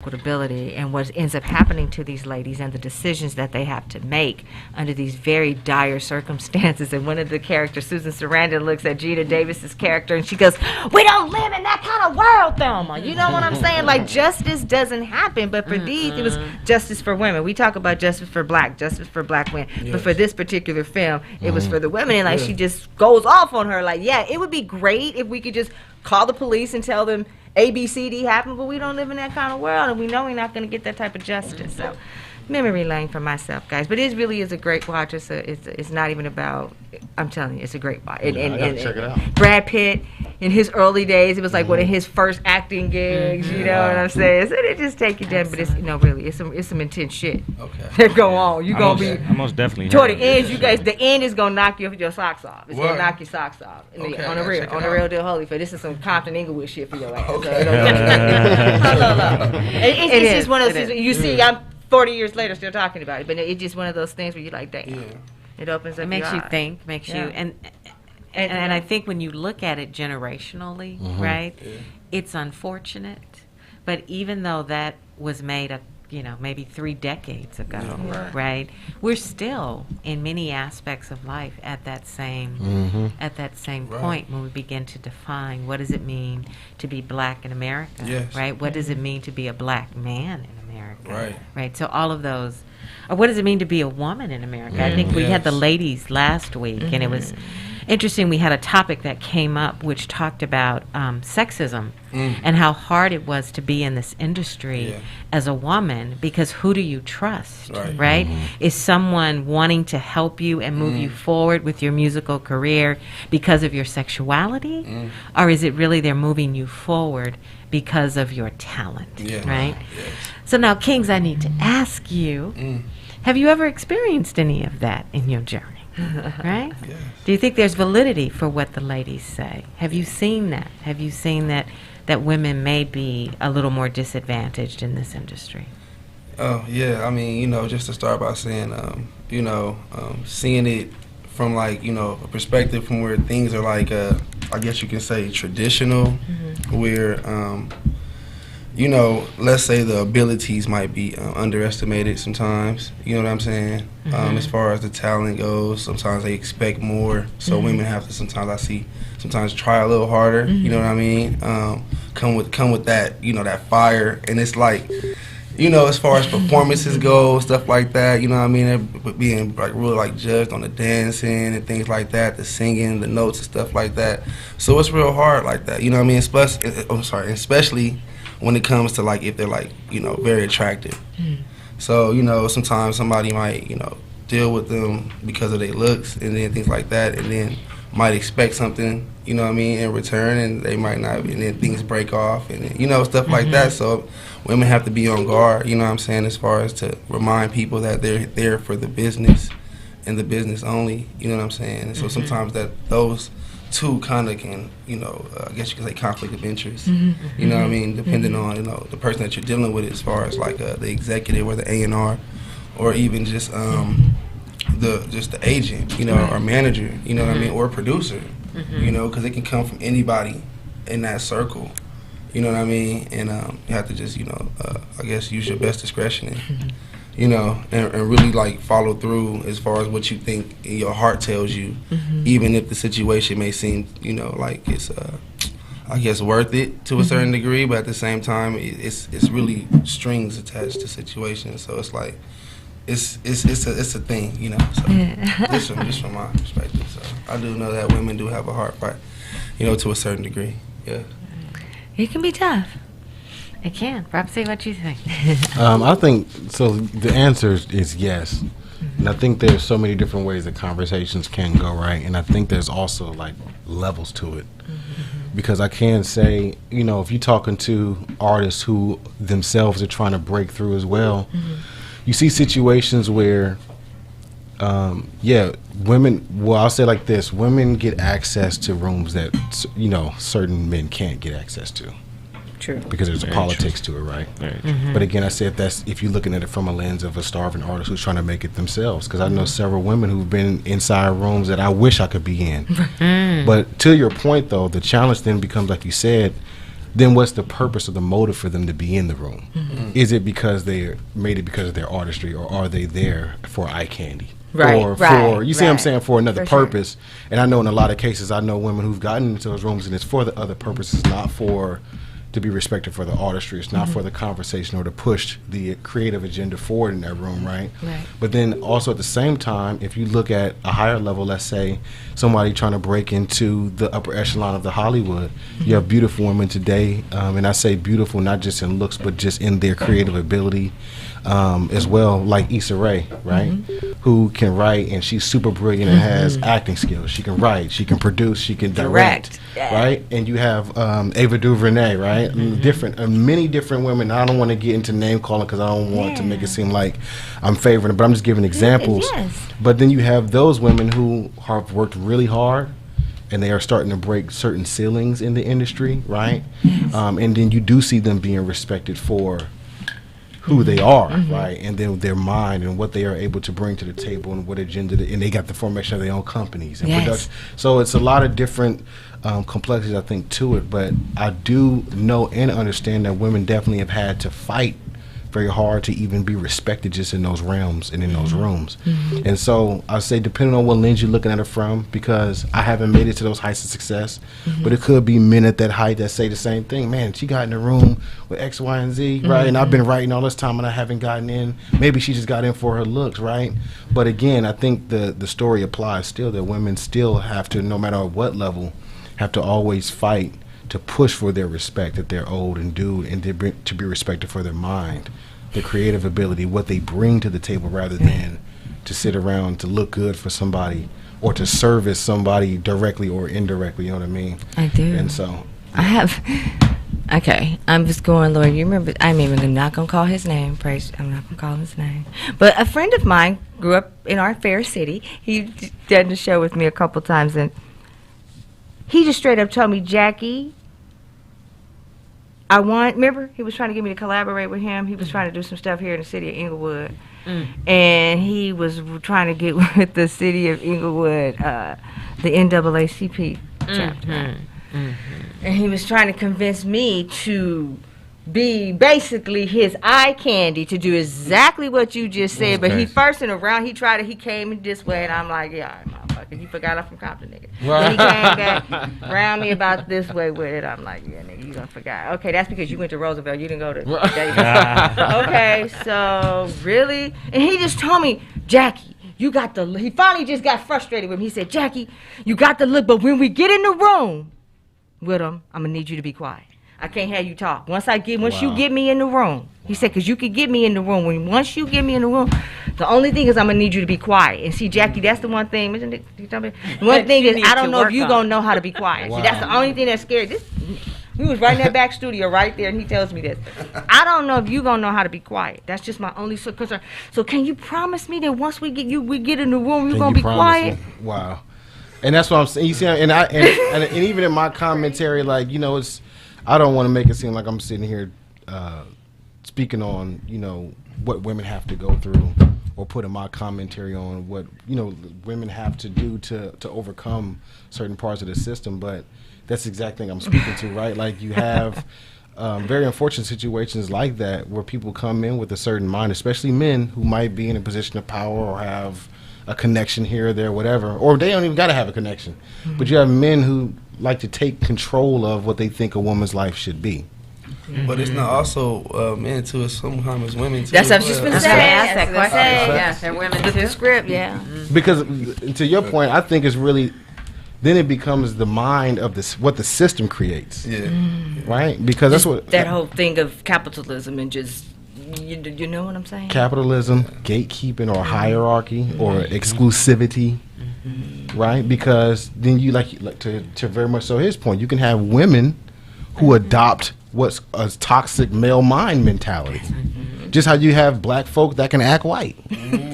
equitability and what ends up happening to these ladies and the decisions that they have to make under these very dire circumstances. And one of the characters, Susan Sarandon, looks at Gina Davis's character and she goes, "We don't live in that kind of world, Thelma." You know what I'm saying? Like, justice doesn't happen. But for these, it was justice for women. We talk about justice for black women. Yes. But for this particular film, it was for the women. And like, she just goes off on her. Like, yeah, it would be great if we could just call the police and tell them A, B, C, D happened, but we don't live in that kind of world, and we know we're not going to get that type of justice. So, memory lane for myself, guys. But it really is a great watch. It's not even about. I'm telling you, it's a great watch. And I gotta check it out. Brad Pitt, in his early days, it was like one of his first acting gigs. You know what I'm saying? So it just take you down, but it's really it's some intense shit. Okay. That go on. You gonna be. I most definitely. Toward the end, you guys, the end is gonna knock your socks off. It's gonna knock your socks off. Okay, on the real deal, Holyfield. This is some Compton Inglewood shit for your ass. Okay. It's just one of those things. You see, I'm 40 years later still talking about it, but it's just one of those things where you're like, damn. Yeah. It opens up. It makes your you eyes. think, makes you, and I think when you look at it generationally, right, it's unfortunate. But even though that was made maybe 3 decades ago, right? We're still in many aspects of life at that same point when we begin to define what does it mean to be black in America, right? What does it mean to be a black man in America, right? So all of those. Or what does it mean to be a woman in America? I think we had the ladies last week, and it was interesting. We had a topic that came up which talked about sexism and how hard it was to be in this industry as a woman, because who do you trust, right? Is someone wanting to help you and move you forward with your musical career because of your sexuality? Or is it really they're moving you forward because of your talent, right? So now, Kings, I need to ask you, have you ever experienced any of that in your journey? Right? Yes. Do you think there's validity for what the ladies say? Have you seen that? Have you seen that women may be a little more disadvantaged in this industry? Oh, yeah. I mean, just to start by saying, seeing it from like, a perspective from where things are like, I guess you can say traditional, where, let's say the abilities might be underestimated sometimes. You know what I'm saying? As far as the talent goes, sometimes they expect more. So women have to sometimes try a little harder. You know what I mean? Come with that, that fire. And it's like, as far as performances go, stuff like that. You know what I mean? Being like really like judged on the dancing and things like that, the singing, the notes and stuff like that. So it's real hard like that. You know what I mean? Especially when it comes to like if they're like very attractive. So sometimes somebody might deal with them because of their looks and then things like that, and then might expect something in return, and they might not, and then things break off and stuff like that. So women have to be on guard, as far as to remind people that they're there for the business and the business only, and so sometimes that those two kind of can, I guess you could say conflict of interest, depending on, the person that you're dealing with as far as like the executive or the A&R, or even just the agent, or manager, or producer, because it can come from anybody in that circle, and you have to just, I guess use your best discretion and really like follow through as far as what you think your heart tells you, even if the situation may seem, like it's, I guess, worth it to a certain degree, but at the same time, it's really strings attached to situations. So it's like, it's a thing, So just from my perspective, so I do know that women do have a hard fight, to a certain degree. Yeah. It can be tough. It can. Rob, say what you think. I think, so the answer is yes. And I think there's so many different ways that conversations can go, right? And I think there's also like levels to it. Because I can say, if you're talking to artists who themselves are trying to break through as well, you see situations where, women, well, I'll say like this, women get access to rooms that, certain men can't get access to. True. Because there's a politics to it, right? But again, I said if you're looking at it from a lens of a starving artist who's trying to make it themselves, because I know several women who've been inside rooms that I wish I could be in. But to your point, though, the challenge then becomes, like you said, then what's the purpose or the motive for them to be in the room? Is it because they made it because of their artistry, or are they there for eye candy? Right, Or right, for, you see what I'm right. saying, for another For sure. purpose. And I know in a lot of cases, I know women who've gotten into those rooms and it's for the other purposes, not for to be respected for the artistry. It's not for the conversation or to push the creative agenda forward in that room, right? Right. But then also at the same time, if you look at a higher level, let's say somebody trying to break into the upper echelon of the Hollywood, you have beautiful women today, and I say beautiful not just in looks, but just in their creative ability as well, like Issa Rae, right? Who can write, and she's super brilliant and has acting skills. She can write, she can produce, she can direct, Yeah. right? And you have Ava DuVernay, right? Different, many different women. I don't want to get into name calling because I don't want to make it seem like I'm favoring it, but I'm just giving examples. Yes. But then you have those women who have worked really hard, and they are starting to break certain ceilings in the industry, right? And then you do see them being respected for who they are, right? And then their mind and what they are able to bring to the table and what agenda, and they got the formation of their own companies and Yes. production. So it's a lot of different complexities, I think, to it. But I do know and understand that women definitely have had to fight very hard to even be respected just in those realms and in those rooms. And so I say, depending on what lens you're looking at it from, because I haven't made it to those heights of success, but it could be men at that height that say the same thing. Man, she got in the room with X, Y, and Z, right? And I've been writing all this time and I haven't gotten in. Maybe she just got in for her looks, right? But again, I think the story applies still, that women still have to, no matter what level, have to always fight to push for their respect, that they're old and due, and to be respected for their mind, their creative ability, what they bring to the table, rather than to sit around to look good for somebody or to service somebody directly or indirectly. You know what I mean? I do. And so, I have. Okay, I'm just going, Lord. You remember? I'm even not gonna call his name. Praise. I'm not gonna call his name. But a friend of mine grew up in our fair city. He did the show with me a couple times, and he just straight up told me, Jackie, remember, he was trying to get me to collaborate with him. He was trying to do some stuff here in the city of Inglewood. And he was trying to get with the city of Inglewood, the NAACP chapter. And he was trying to convince me to be basically his eye candy, to do exactly what you just said. But he first in a round, he came in this way, and I'm like, yeah, all right, motherfucker, you forgot I'm from Compton, nigga. Then he came back around me about this way with it. I'm like, yeah, nigga, you done forgot. Okay, that's because you went to Roosevelt. You didn't go to Davis. Okay, so really? And he just told me, Jackie, you got the, he finally just got frustrated with me. He said, Jackie, you got the look, but when we get in the room with him, I'm going to need you to be quiet. I can't have you talk. Once you get me in the room, he said, because you could get me in the room. Once you get me in the room, the only thing is I'm going to need you to be quiet. And see, Jackie, that's the one thing. The one thing is I don't know if you're going to know how to be quiet. See, that's the only thing that's scary. We was right in that back studio right there, and he tells me this. I don't know if you're going to know how to be quiet. That's just my only concern. So can you promise me that once we get in the room, you're going to be quiet? Wow. And that's what I'm saying. You see, and even in my commentary, like, you know, I don't want to make it seem like I'm sitting here speaking on, you know, what women have to go through, or putting my commentary on what, you know, women have to do to overcome certain parts of the system. But that's the exact thing I'm speaking to, right? Like, you have very unfortunate situations like that where people come in with a certain mind, especially men who might be in a position of power or have a connection here or there, whatever, or they don't even got to have a connection. But you have men who like to take control of what they think a woman's life should be. But it's not also men too. It's sometimes women too. That's what as I've just well. been saying. ask that question. Yeah, they're women too. The script, yeah. Because to your point, I think it's really, then it becomes the mind of this, what the system creates, Yeah. right? Because that's what That whole thing of capitalism and just, you know what I'm saying? capitalism, gatekeeping, or hierarchy, or exclusivity, right? Because then you like to very much so his point, you can have women who adopt what's a toxic male mind mentality. Just how you have black folk that can act white.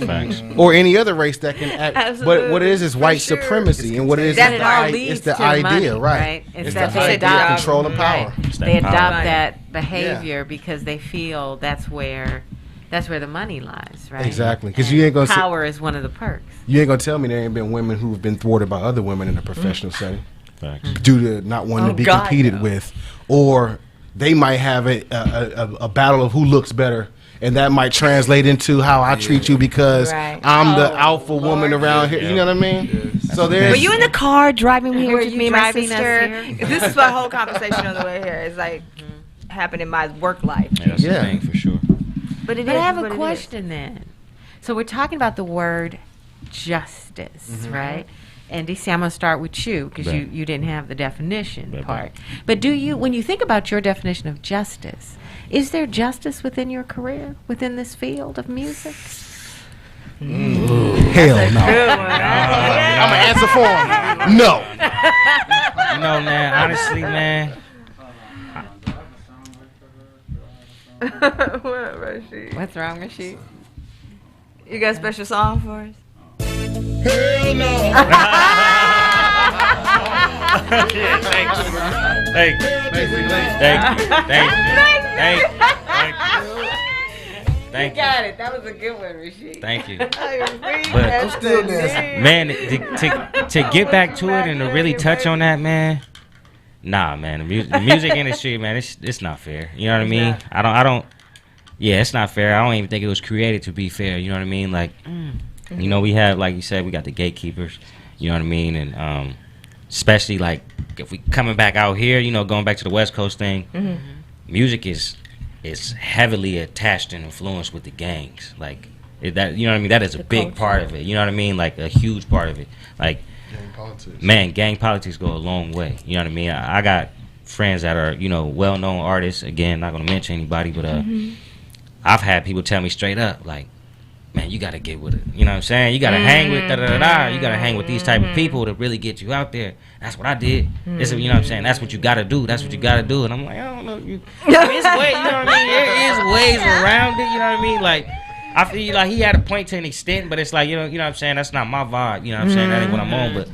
Facts. Or any other race that can act. But what it is white sure. supremacy, and what it is That is it all leads the to idea, money, right? It's It's that the they idea adopt of control and power. Right. It's that They power. adopt Right. that behavior because they feel that's where the money lies, right? Exactly, because And you ain't gonna power is one of the perks. you ain't gonna tell me there ain't been women who've been thwarted by other women in a professional setting Facts. due to not wanting to be God, competed no. with, or they might have a battle of who looks better. And that might translate into how I treat you because Right. I'm the alpha woman around here. You know what I mean? Yes. So there's. Were you in the car driving here Were with you me and my driving us sister? here? This is my whole conversation on the way here. It's like happened in my work life. Yeah, that's Yeah. the thing for sure. But it But I is have what a it is. question then. So we're talking about the word justice, right? And DC, I'm going to start with you because Right. you didn't have the definition Right. part. But do you, when you think about your definition of justice, is there justice within your career, within this field of music? Hell no. I'm an answer for him. No. You know, man, honestly, man, What, Rashid? What's wrong, Rashid? You got a special song for us? Hell no. thank you. Thank you. Got it. That was a good one, Rashid. Thank you. But I'm still dancing. Man, to get back to it and to really touch on that, man. Nah, man, the music industry, man, it's not fair. You know what I mean? I don't. Yeah, it's not fair. I don't even think it was created to be fair. You know what I mean? Like, you know, we have, like you said, we got the gatekeepers. You know what I mean? And especially like if we coming back out here, you know, going back to the West Coast thing, music is heavily attached and influenced with the gangs. Like that, you know what I mean? That is a big part of it. You know what I mean? Like a huge part of it. Like, man, gang politics go a long way. You know what I mean? I got friends that are, you know, well-known artists. Again, not gonna mention anybody, but I've had people tell me straight up, like, man, you gotta get with it. You know what I'm saying? You gotta hang with da-da-da-da. You gotta hang with these type of people to really get you out there. That's what I did. It's, you know what I'm saying? That's what you gotta do. That's what you gotta do. And I'm like, I don't know. It's way, you know what I mean? There is ways around it. You know what I mean? Like, I feel like he had a point to an extent, but it's like, you know what I'm saying? That's not my vibe. You know what I'm saying? That ain't what I'm on. But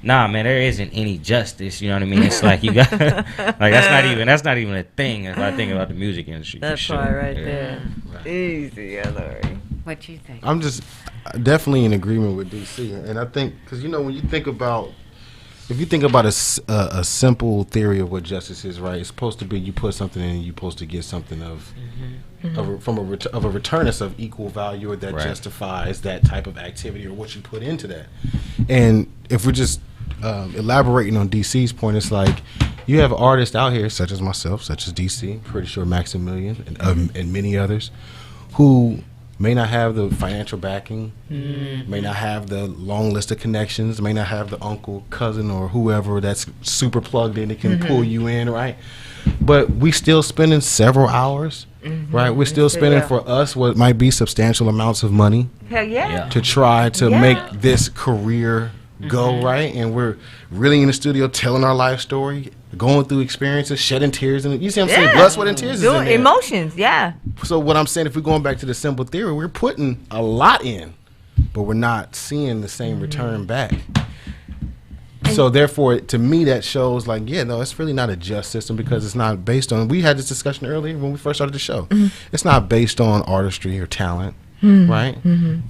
nah, man, there isn't any justice. You know what I mean? It's like you got like that's not even a thing if I think about the music industry. That for sure. part right Yeah. there. Easy, Hillary. What you think? I'm just definitely in agreement with DC, and I think because you know when you think about, if you think about a simple theory of what justice is, right? It's supposed to be you put something in, and you're supposed to get something of a returnus of equal value, or that Right. justifies that type of activity or what you put into that. And if we're just elaborating on DC's point, it's like you have artists out here such as myself, such as DC, pretty sure Maximilian, and many others, who may not have the financial backing, may not have the long list of connections, may not have the uncle, cousin, or whoever that's super plugged in that can pull you in, right? But we still spending several hours, right? We're still spending for us what might be substantial amounts of money Hell yeah. to try to Yeah. make this career go right, and we're really in the studio telling our life story, going through experiences, shedding tears, and you see what I'm saying? Yeah. Blood, sweat, and tears is in Doing there. emotions, yeah. So what I'm saying, if we're going back to the simple theory, we're putting a lot in, but we're not seeing the same return back. So therefore, to me, that shows like, yeah, no, it's really not a just system because it's not based on. We had this discussion earlier when we first started the show. It's not based on artistry or talent, right?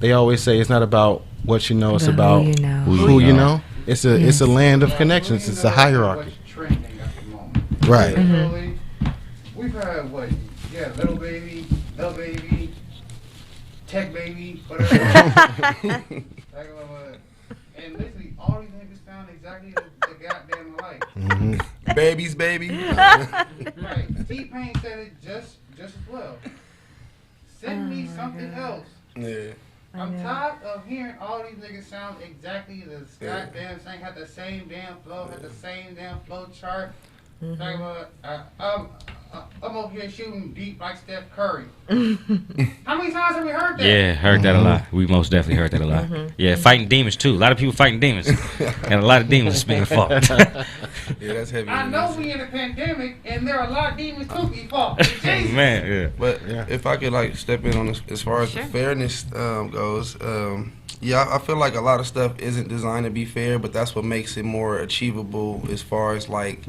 They always say it's not about what you know; it's about who you know. who you know. It's a land of connections. It's a hierarchy, What's trending at the moment. right? Literally, we've had what? Yeah, little baby, tech baby, whatever. And literally, all these niggas sound exactly the goddamn alike. Babies, baby. Right. T-Pain said it just as well. Send me something else. Yeah. I'm tired of hearing all these niggas sound exactly the goddamn same, have the same damn flow, have the same damn flow chart. Talking about, I'm over here shooting deep like Steph Curry. How many times have we heard that? Yeah, heard that a lot. We most definitely heard that a lot. Yeah, fighting demons too. A lot of people fighting demons, and a lot of demons are speaking fault. Yeah, that's heavy. I know we in a pandemic, and there are a lot of demons to be fought. Jesus. Man, yeah. But if I could like step in on this, as far as the fairness goes, yeah, I feel like a lot of stuff isn't designed to be fair, but that's what makes it more achievable. As far as like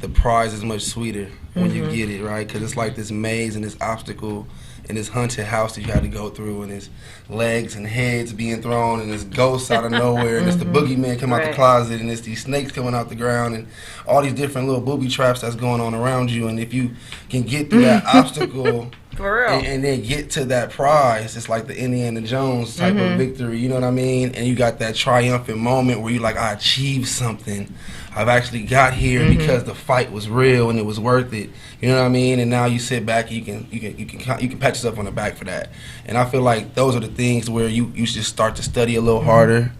the prize is much sweeter when you get it right, because it's like this maze and this obstacle, in this haunted house that you had to go through, and there's legs and heads being thrown, and there's ghosts out of nowhere, and it's the boogeyman come out the closet, and it's these snakes coming out the ground, and all these different little booby traps that's going on around you. And if you can get through that obstacle For real. and then get to that prize, it's like the Indiana Jones type of victory, you know what I mean? And you got that triumphant moment where you're like, I achieved something. I've actually got here because the fight was real and it was worth it. You know what I mean? And now you sit back, and you can pat yourself on the back for that. And I feel like those are the things where you just start to study a little harder.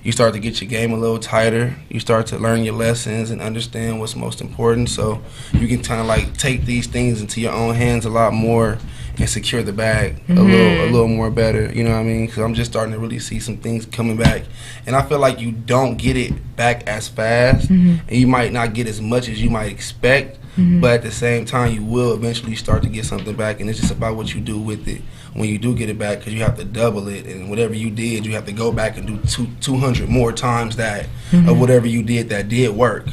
You start to get your game a little tighter. You start to learn your lessons and understand what's most important. So you can kind of like take these things into your own hands a lot more and secure the bag a little more better. You know what I mean? Because I'm just starting to really see some things coming back, and I feel like you don't get it back as fast, and you might not get as much as you might expect. But at the same time, you will eventually start to get something back, and it's just about what you do with it when you do get it back, because you have to double it, and whatever you did, you have to go back and do 200 more times that of whatever you did that did work.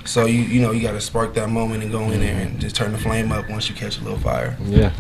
So you know you got to spark that moment and go in there and just turn the flame up once you catch a little fire. Yeah.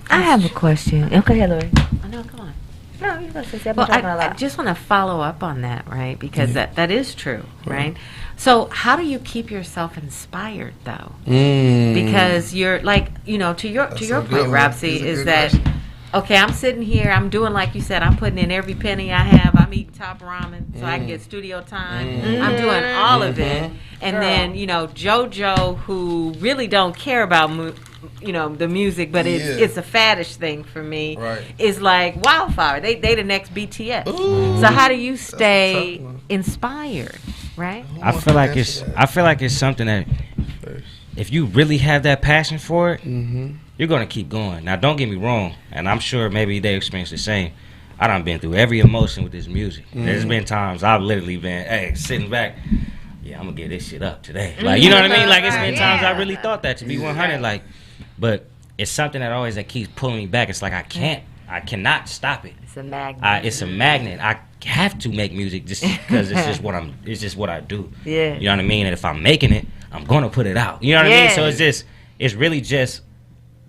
I have a question. Okay, Hillary. Oh, no, come on. No, you're going to say, I've been Well, talking a I lot. just want to follow up on that, right? Because that is true, right? So how do you keep yourself inspired, though? Because you're like, you know, to your a point, good one. Rapsy, That's a is good that question. okay? I'm sitting here, I'm doing like you said, I'm putting in every penny I have. I'm eating top ramen so I can get studio time. I'm doing all of it, and then you know JoJo, who really don't care about you know the music, but it's a faddish thing for me. Right. Is like wildfire. They the next BTS. Ooh. So how do you a stay tough one. inspired, right? I feel like it's something that if you really have that passion for it, you're gonna keep going. Now, don't get me wrong, and I'm sure maybe they experience the same. I done been through every emotion with this music. There's been times I've literally been, hey, sitting back. Yeah, I'm gonna get this shit up today. Like, you know what I mean? Like, it's been times I really thought that, to be 100. Like, but it's something that keeps pulling me back. It's like I cannot stop it. It's a magnet. It's a magnet. I have to make music just because it's just what I do. Yeah. You know what I mean? And if I'm making it, I'm gonna put it out. You know what I mean? So it's really just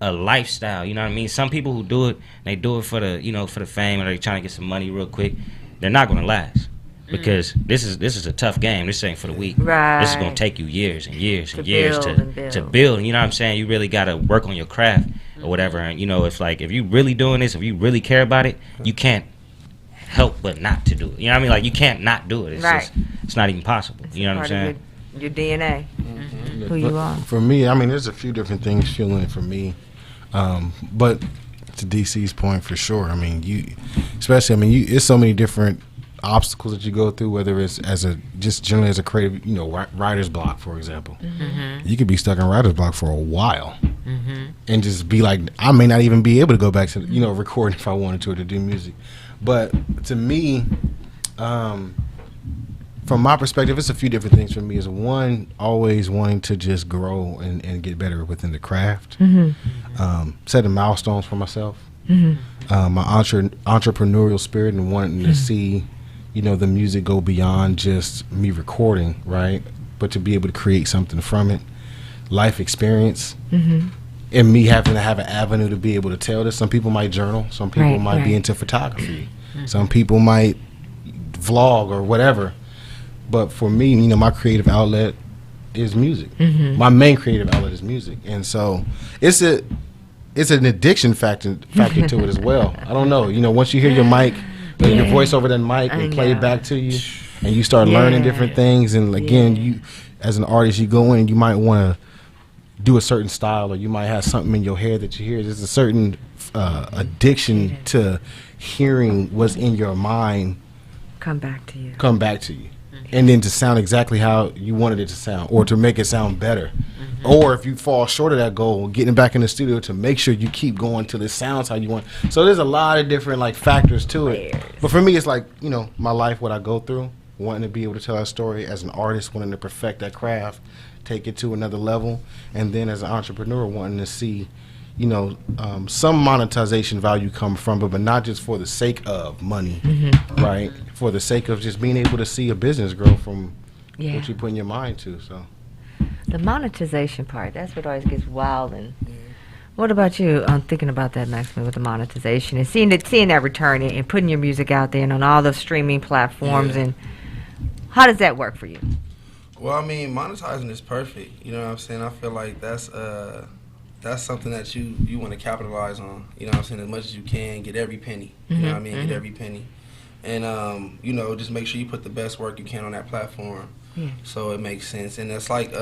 a lifestyle. You know what I mean? Some people who do it, they do it for the fame, or they're trying to get some money real quick. They're not gonna last. Because this is a tough game. This ain't for the weak. Right. This is gonna take you years and years and To years build to and build. to build. You know what I'm saying? You really gotta work on your craft or whatever. And you know, it's like if you really doing this, if you really care about it, you can't help but not to do it. You know what I mean? Like you can't not do it. It's Right. just it's not even possible. You know what I'm saying? Your DNA, who you are. For me, I mean, there's a few different things fueling it for me. But to DC's point, for sure. I mean, it's so many different obstacles that you go through, whether it's just generally as a creative, writer's block, for example. You could be stuck in writer's block for a while and just be like, I may not even be able to go back to, recording if I wanted to or to do music. But to me, from my perspective, it's a few different things for me. Is one, always wanting to just grow and get better within the craft. Setting milestones for myself. My entrepreneurial spirit and wanting to see, the music go beyond just me recording, right? But to be able to create something from it. Life experience. And me having to have an avenue to be able to tell this. Some people might journal. Some people might be into photography. Some people might vlog or whatever. But for me, my creative outlet is music. My main creative outlet is music. And so it's an addiction factor to it as well. I don't know. Once you hear your mic, your voice over that mic and play it back to you, and you start learning different things. And again, you as an artist, you go in, you might want to do a certain style, or you might have something in your head that you hear. There's a certain addiction to hearing what's in your mind Come back to you. and then to sound exactly how you wanted it to sound, or to make it sound better. Or if you fall short of that goal, getting back in the studio to make sure you keep going till it sounds how you want. So there's a lot of different factors to it. But for me, it's my life, what I go through, wanting to be able to tell that story as an artist, wanting to perfect that craft, take it to another level, and then as an entrepreneur, wanting to see, some monetization value come from it, but not just for the sake of money, right? For the sake of just being able to see a business grow from what you put in your mind to. So The monetization part, that's what always gets wild and What about you? I'm thinking about that, Maximum, with the monetization and seeing that return and putting your music out there and on all the streaming platforms. Yeah. And how does that work for you? Well, I mean, monetizing is perfect. You know what I'm saying? I feel like that's something that you want to capitalize on. You know what I'm saying? As much as you can, get every penny. You know what I mean? Get every penny. And, you know, just make sure you put the best work you can on that platform. Yeah. So it makes sense. And it's like,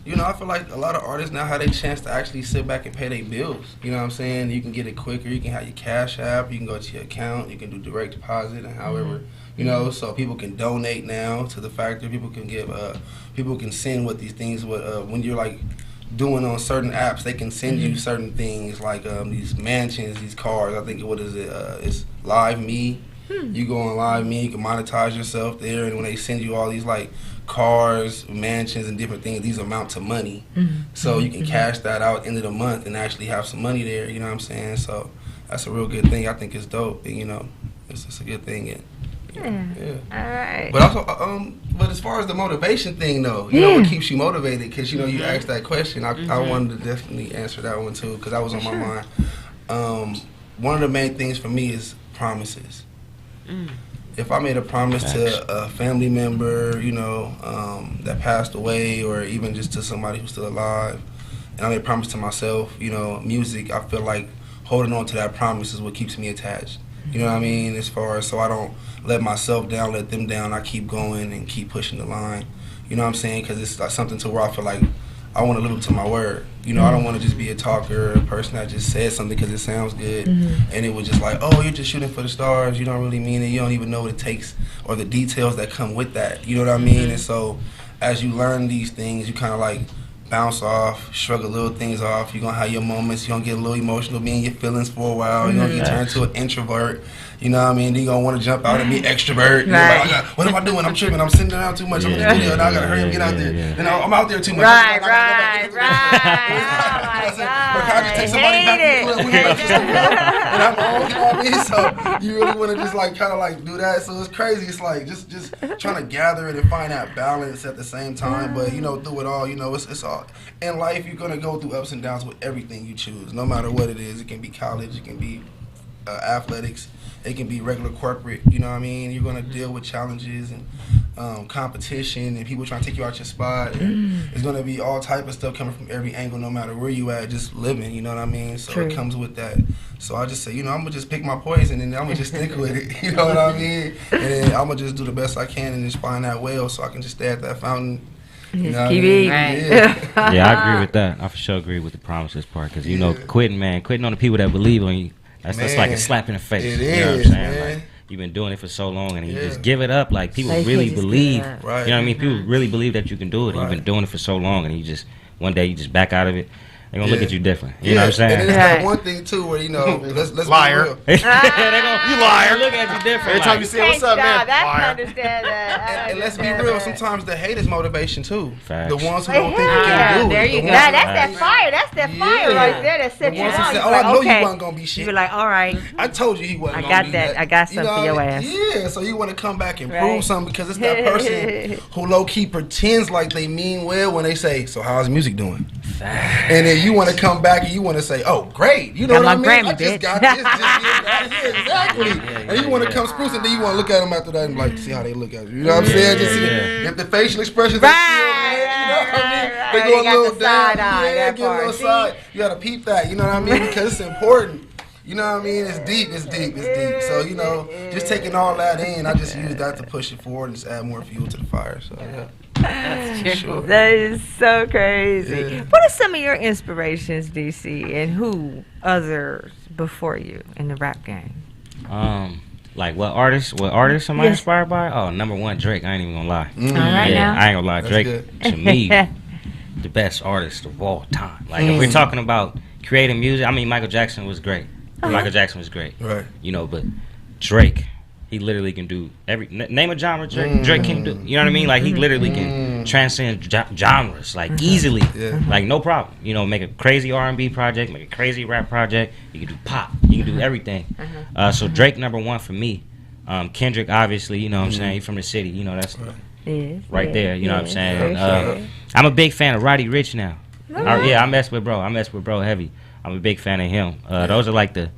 you know, I feel like a lot of artists now have a chance to actually sit back and pay their bills. You know what I'm saying? You can get it quicker. You can have your Cash App. You can go to your account. You can do direct deposit and however, you know, so people can donate now to the factory. People can give, people can send what these things, when you're like doing on certain apps, they can send you certain things like these mansions, these cars. I think, what is it? It's Live Me. You go on Live Me, you can monetize yourself there, and when they send you all these like cars, mansions, and different things, these amount to money. So you can cash that out end of the month and actually have some money there. You know what I'm saying? So that's a real good thing. I think it's dope. And, you know, it's just a good thing. And, yeah. All right. But also, but as far as the motivation thing, though, you know, what keeps you motivated? Because, you know, you asked that question. I wanted to definitely answer that one too, because that was on my mind. One of the main things for me is promises. If I made a promise to a family member, you know, that passed away, or even just to somebody who's still alive, and I made a promise to myself, you know, music, I feel like holding on to that promise is what keeps me attached. You know what I mean? As far as, so I don't let myself down, let them down. I keep going and keep pushing the line. You know what I'm saying? Because it's like something to where I feel like I want to live up to my word. You know, I don't want to just be a talker, a person that just says something because it sounds good, and it was just like, oh, you're just shooting for the stars. You don't really mean it. You don't even know what it takes or the details that come with that. You know what I mean? And so, as you learn these things, you kind of like bounce off, shrug a little things off. You're gonna have your moments. You're gonna get a little emotional, be in your feelings for a while. You're gonna get turned to an introvert. You know what I mean? Then you're going to want to jump out and be extrovert. Right. Like, what am I doing? I'm tripping. I'm sitting down too much. I'm in the studio. Now I got to hurry up and get out there. And I'm out there too much. Right. Oh, my God. But can I just take somebody back to the club? And I'm home, you know what I mean? So you really want to just like kind of like do that. So it's crazy. It's like just trying to gather it and find that balance at the same time. But, you know, through it all, you know, it's all. In life, you're going to go through ups and downs with everything you choose, no matter what it is. It can be college. It can be athletics. It can be regular corporate, you know what I mean? You're going to deal with challenges and competition and people trying to take you out your spot. And there's going to be all type of stuff coming from every angle, no matter where you at, just living, you know what I mean? So it comes with that. So I just say, you know, I'm going to just pick my poison and I'm going to just stick with it, you know what I mean? And then I'm going to just do the best I can and just find that well so I can just stay at that fountain. You know keep what I eating. mean? Yeah. Yeah, I agree with that. I for sure agree with the promises part because, you know, quitting on the people that believe on you. That's like a slap in the face. It you know is, what I'm saying? man. Like, you've been doing it for so long, and you just give it up. Like people Like, really you just believe. give it up. Right. You know what I mean? People really believe that you can do it. And you've been doing it for so long, and you just one day you just back out of it. They're gonna look at you different. You know what I'm saying? And then it's that one thing too where, you know, let's Liar. be real. They gonna, You liar. look at you different. Every time you say, what's up, man? I Liar. understand that. And let's be real, sometimes the hate is motivation too. Facts. The ones who Hey, don't think you hell yeah. can do it. There The you ones go. who- That's that fire. That's that fire Yeah. right there that set The you ones who on. say, You're oh, like, I know okay. you wasn't gonna be shit. You're like, all right. I told you he wasn't I gonna got be that. I got something for your ass. Yeah, so you want to come back and Right. prove something because it's that person who low key pretends like they mean well when they say, so how's the music doing? And then you want to come back and you want to say, oh, great. You know Got what I my mean? Grammy, I just bitch. got this. Just get that. Yeah, exactly. And you want to come spruce and then you want to look at them after that and be like, see how they look at you. You know what I'm saying? Just see get the facial expressions. They still, man, you know what I mean? right. They go They a got little the down. side eye, Yeah, that get a little part. See? side. You got to peep that. You know what I mean? Because it's important. You know what I mean? It's deep, it's deep, it's deep. So, you know, just taking all that in, I just use that to push it forward and just add more fuel to the fire. So, yeah. Sure. That is so crazy. Yeah. What are some of your inspirations, DC, and who others before you in the rap game? Like what artists am I Yes. inspired by? Oh, number one, Drake. I ain't even gonna lie. All right Yeah, now. I ain't gonna lie. That's Drake, good. to me, the best artist of all time. Like if we're talking about creating music, I mean Michael Jackson was great. Michael Jackson was great. Right. You know, but Drake, he literally can do name a genre Drake can do. You know what I mean? Like he literally can transcend genres like easily, Yeah. like no problem. You know, make a crazy R&B project, make a crazy rap project. You can do pop. You can do everything. So Drake number one for me. Kendrick obviously, you know what I'm saying, he from the city. You know that's Yes, right yes, there. You know what I'm yes, saying. for sure. I'm a big fan of Roddy Ricch now. Yeah, I mess with bro. I mess with bro heavy. I'm a big fan of him. Those are like the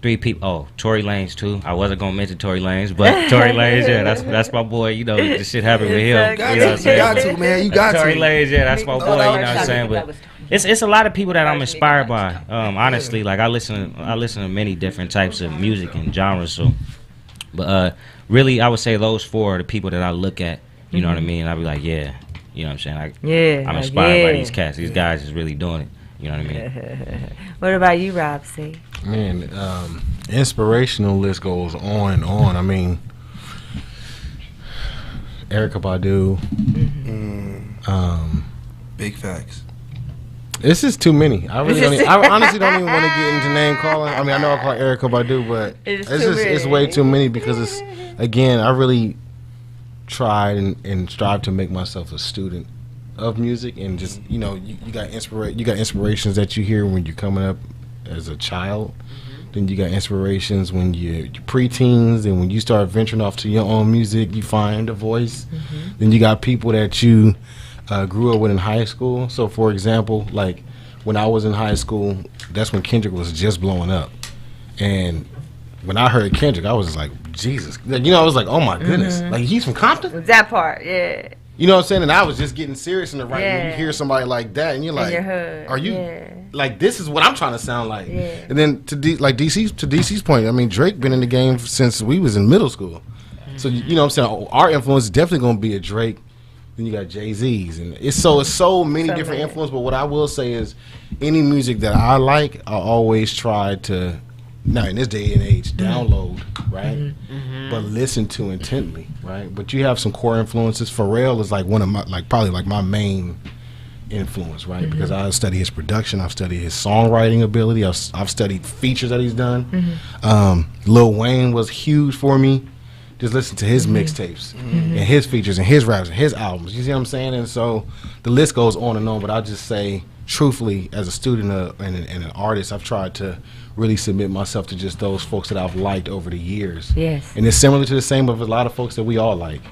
three people. Oh, Tory Lanez too. I wasn't gonna mention Tory Lanez, but Tory Lanez, yeah, that's my boy. You know, the shit happened with him. Got You know what I'm to, saying? got to, man. You got Tory to. Lanez, yeah, that's my boy. You know what I'm saying? That But was- it's a lot of people that I'm inspired by. Honestly, like I listen to many different types of music and genres. So, but really, I would say those four are the people that I look at. You know what I mean? And I be like, yeah, you know what I'm saying? I'm inspired by these cats. These guys is really doing it. You know what I mean? What about you, Rob C? Man, inspirational list goes on and on. I mean, Erykah Badu. Big facts. It's just too many. I honestly don't even want to get into name calling. I mean, I know I call Erykah Badu, but it's way too many because it's, again, I really tried and strive to make myself a student of music, and just, you know, you got inspirations that you hear when you're coming up as a child. Then you got inspirations when you're preteens, and when you start venturing off to your own music, you find a voice. Then you got people that you grew up with in high school. So, for example, like when I was in high school, that's when Kendrick was just blowing up, and when I heard Kendrick, I was just like, Jesus, like, you know, I was like, oh my goodness, like he's from Compton. That part, yeah. You know what I'm saying? And I was just getting serious in the right. When you Yeah. hear somebody like that, and you're like, your hood, are you yeah. like, this is what I'm trying to sound like? Yeah. And then to DC's point, I mean, Drake been in the game since we was in middle school. So you know what I'm saying? Our influence is definitely going to be a Drake. Then you got Jay-Z's, and it's so many different influences. But what I will say is, any music that I like, I always try to, now in this day and age, download, right? But listen to intently, right? But you have some core influences. Pharrell is like one of my, like probably like my main influence, right? Because I study his production, I've studied his songwriting ability, I've studied features that he's done. Lil Wayne was huge for me. Just listen to his mixtapes and his features and his raps and his albums. You see what I'm saying? And so the list goes on and on. But I'll just say, truthfully, as a student and an artist, I've tried to really submit myself to just those folks that I've liked over the years. Yes. And it's similar to the same of a lot of folks that we all like.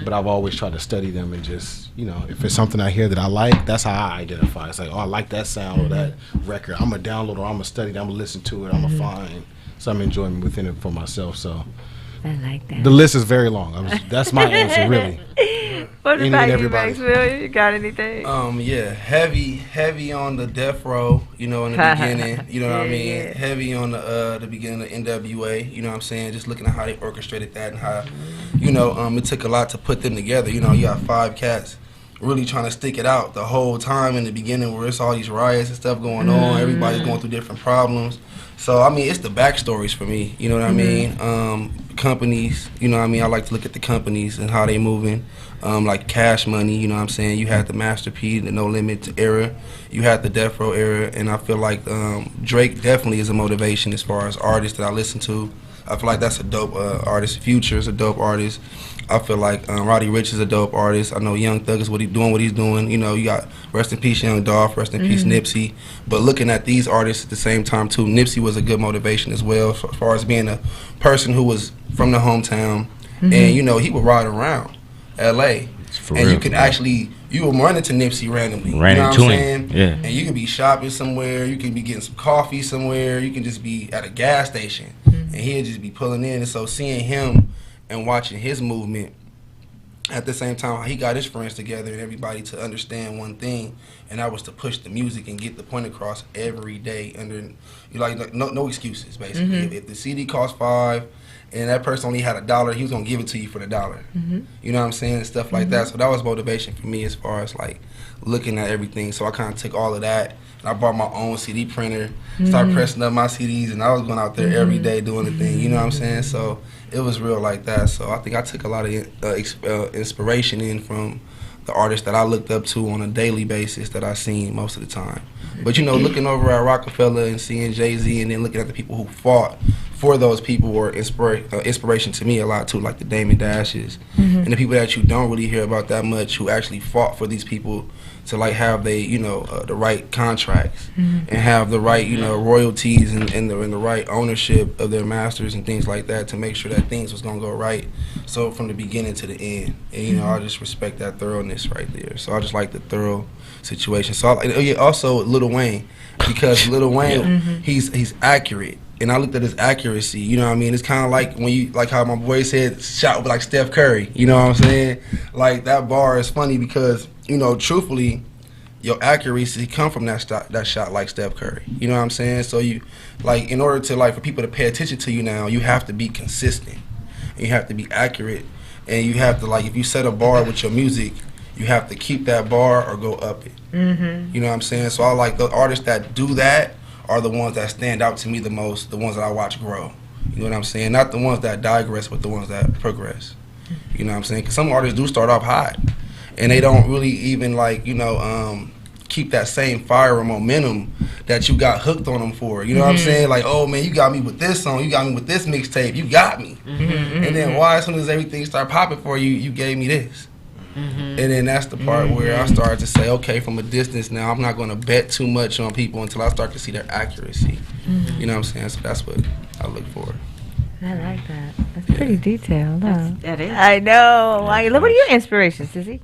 But I've always tried to study them and just, you know, if it's something I hear that I like, that's how I identify. It's like, oh, I like that sound or that record. I'm going to download or I'm going to study it. I'm going to listen to it. I'm going to find some enjoyment within it for myself. So I like that. the list is very long. That's my answer, really. What Any about and you, everybody. Maxwell? You got anything? Yeah, heavy on the death row, you know, in the beginning, you know what I mean? Yeah. Heavy on the beginning of NWA, you know what I'm saying? Just looking at how they orchestrated that and how, you know, it took a lot to put them together. You know, you got 5 cats really trying to stick it out the whole time in the beginning where it's all these riots and stuff going on. Everybody's going through different problems. So, I mean, it's the backstories for me, you know what I mean? Companies, you know what I mean? I like to look at the companies and how they moving. Like Cash Money, you know what I'm saying? You had the Master P, the No Limit era. You had the Death Row era. And I feel like Drake definitely is a motivation as far as artists that I listen to. I feel like that's a dope artist. Future is a dope artist. I feel like Roddy Ricch is a dope artist. I know Young Thug is what he's doing. You know, you got rest in peace Young Dolph, rest in peace Nipsey. But looking at these artists at the same time too, Nipsey was a good motivation as well, as far as being a person who was from the hometown, and you know he would ride around L.A. For and real. you can actually you will run into Nipsey randomly. Ran you know into what I'm him, saying? yeah. And you can be shopping somewhere, you can be getting some coffee somewhere, you can just be at a gas station, and he'll just be pulling in. And so seeing him and watching his movement at the same time, he got his friends together and everybody to understand one thing, and that was to push the music and get the point across every day. Under, you like no excuses basically. If the CD cost $5 and that person only had $1, he was gonna give it to you for the $1. You know what I'm saying? And stuff like that. So that was motivation for me as far as like looking at everything. So I kind of took all of that and I bought my own CD printer, started pressing up my CDs, and I was going out there every day doing the thing. You know what I'm saying? So it was real like that. So I think I took a lot of inspiration in from the artists that I looked up to on a daily basis that I seen most of the time. But you know, looking over at Rockefeller and seeing Jay-Z, and then looking at the people who fought for those people were inspiration to me a lot too, like the Damon Dashes and the people that you don't really hear about that much, who actually fought for these people to like have the right contracts and have the right royalties and the right ownership of their masters and things like that, to make sure that things was gonna go right. So from the beginning to the end, and I just respect that thoroughness right there. So I just like the thorough situation. So also Lil Wayne, because Lil Wayne he's accurate. And I looked at his accuracy, you know what I mean? It's kind of like when you, like how my boy said, shot like Steph Curry, you know what I'm saying? Like, that bar is funny because, truthfully, your accuracy come from that shot like Steph Curry, you know what I'm saying? So you, like, in order to, like, for people to pay attention to you now, you have to be consistent. You have to be accurate. And you have to, like, if you set a bar with your music, you have to keep that bar or go up it. You know what I'm saying? So I like the artists that do that are the ones that stand out to me the most, the ones that I watch grow. You know what I'm saying? Not the ones that digress, but the ones that progress. You know what I'm saying? Because some artists do start off hot, and they don't really even, like, keep that same fire or momentum that you got hooked on them for. You know what I'm saying? Like, oh, man, you got me with this song. You got me with this mixtape. You got me. And then why, as soon as everything started popping for you, you gave me this. And then that's the part where I started to say, okay, from a distance now, I'm not going to bet too much on people until I start to see their accuracy. You know what I'm saying? So that's what I look for. I like that. That's pretty detailed, huh? That is. I know. What are your inspirations, Sissy?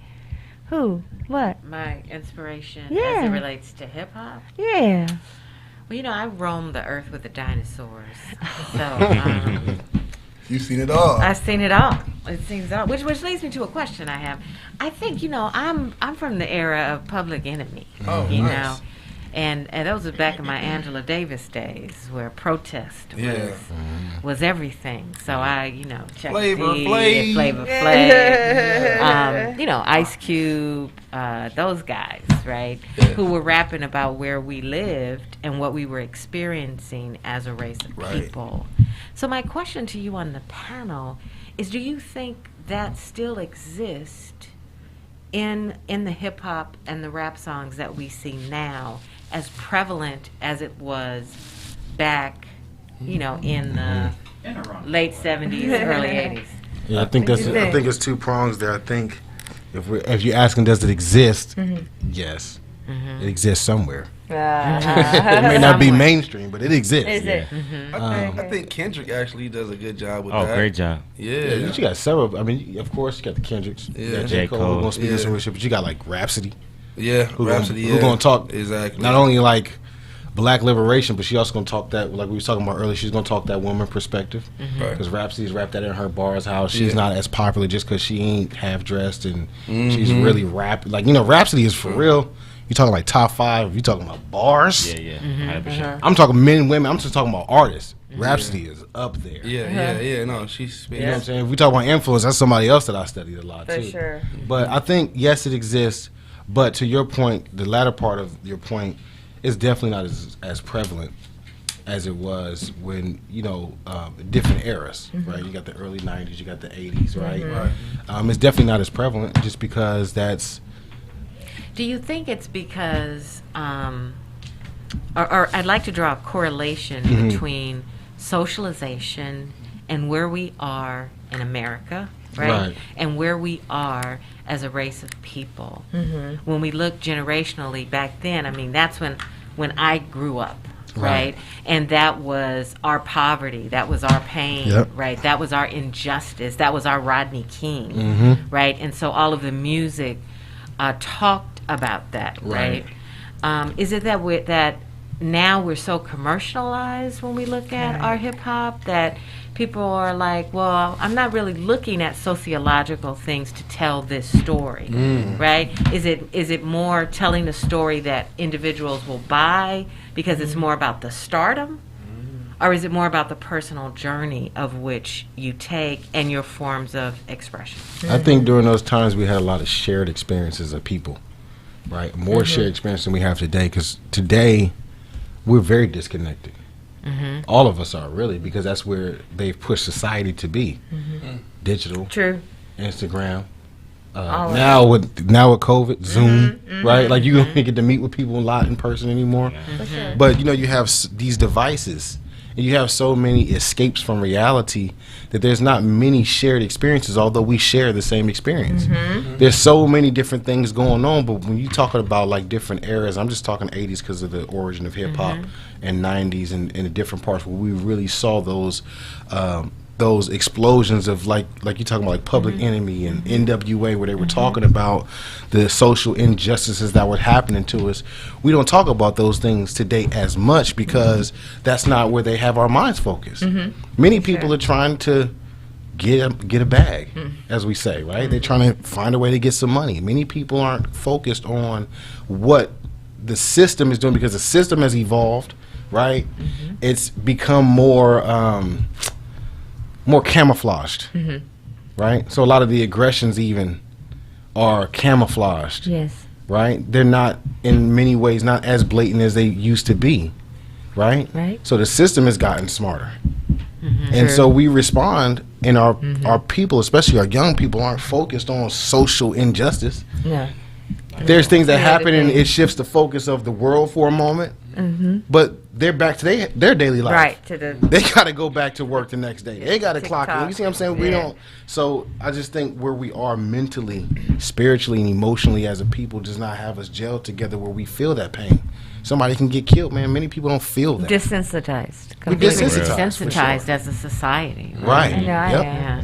Who? What? My inspiration as Yeah. it relates to hip hop. Yeah. Well, I roamed the earth with the dinosaurs. So You've seen it all. I've seen it all. It seems all. Which leads me to a question I have. I think I'm from the era of Public Enemy. Oh, you nice. know, and those was back in my Angela Davis days, where protest was everything. So I Chuck Flavor D, Flav. Flavor Flav, Ice Cube, those guys, right? Yeah. Who were rapping about where we lived and what we were experiencing as a race of Right. people. So my question to you on the panel is, do you think that still exists in the hip hop and the rap songs that we see now, as prevalent as it was back, in the late 70s, early 80s? Yeah, I think it's two prongs there. I think if you're asking, does it exist? Yes, it exists somewhere. It may not be mainstream, but it exists. Is it? I think Kendrick actually does a good job with Oh, that. great job. Yeah. You got several. I mean, of course, you got the Kendricks. You Yeah. got J. J. Cole. Cole. We're gonna speak Yeah. some shit, but you got like Rhapsody. Yeah, Who Rhapsody. Who gonna talk exactly? not only like Black liberation, but she also gonna talk that, like we was talking about earlier. She's gonna talk that woman perspective, Right. because Rhapsody's rapped that in her bars. How she's Yeah. not as popular just because she ain't half dressed and she's really rap. Like Rhapsody is for real. You talking like top 5? You talking about bars? Yeah, 100%. I'm talking men, women. I'm just talking about artists. Rhapsody is up there. Yeah. No, she's. You know what I'm saying? If we talk about influence, that's somebody else that I studied a lot too. sure. But I think yes, it exists. But to your point, the latter part of your point, is definitely not as prevalent as it was when different eras, right? You got the early '90s, you got the '80s, right? It's definitely not as prevalent, just because that's. Do you think it's because, or I'd like to draw a correlation between socialization and where we are in America, right? And where we are as a race of people. When we look generationally back then, I mean, that's when I grew up. Right. And that was our poverty. That was our pain. Yep. Right. That was our injustice. That was our Rodney King. Right. And so all of the music talked about that. Right. Is it that now we're so commercialized when we look at our hip hop that people are like, well, I'm not really looking at sociological things to tell this story, right? Is it more telling a story that individuals will buy because it's more about the stardom? Or is it more about the personal journey of which you take and your forms of expression? I think during those times we had a lot of shared experiences of people, right? More shared experience than we have today, because today we're very disconnected. All of us are, really, because that's where they've pushed society to be. Digital, True. Instagram. Now with COVID, Zoom, right? Like you don't get to meet with people a lot in person anymore. But you have these devices, and you have so many escapes from reality that there's not many shared experiences, although we share the same experience. There's so many different things going on, but when you talk about like different eras, I'm just talking 80s because of the origin of hip hop, and 90s and the different parts where we really saw those explosions of like you talking about like Public Enemy and NWA, where they were talking about the social injustices that were happening to us. We don't talk about those things today as much because that's not where they have our minds focused. Many people are trying to get a bag, as we say, right? They're trying to find a way to get some money. Many people aren't focused on what the system is doing because the system has evolved, right? It's become more camouflaged, right? So a lot of the aggressions even are camouflaged, Yes. right? They're not, in many ways, not as blatant as they used to be, right? Right. So the system has gotten smarter. And so we respond, and our people, especially our young people, aren't focused on social injustice. No. There's things that Yeah, happen, and things. it shifts the focus of the world for a moment, but they're back to their daily life. Right. To the. They got to go back to work the next day. They got to clock in. TikTok. You see what I'm saying? We Yeah. don't. So I just think where we are mentally, spiritually, and emotionally as a people does not have us gelled together where we feel that pain. Somebody can get killed, man. Many people don't feel that. Desensitized. We Completely. desensitized. for sure. Desensitized as a society. Right. I know, I Yep. am. Yeah.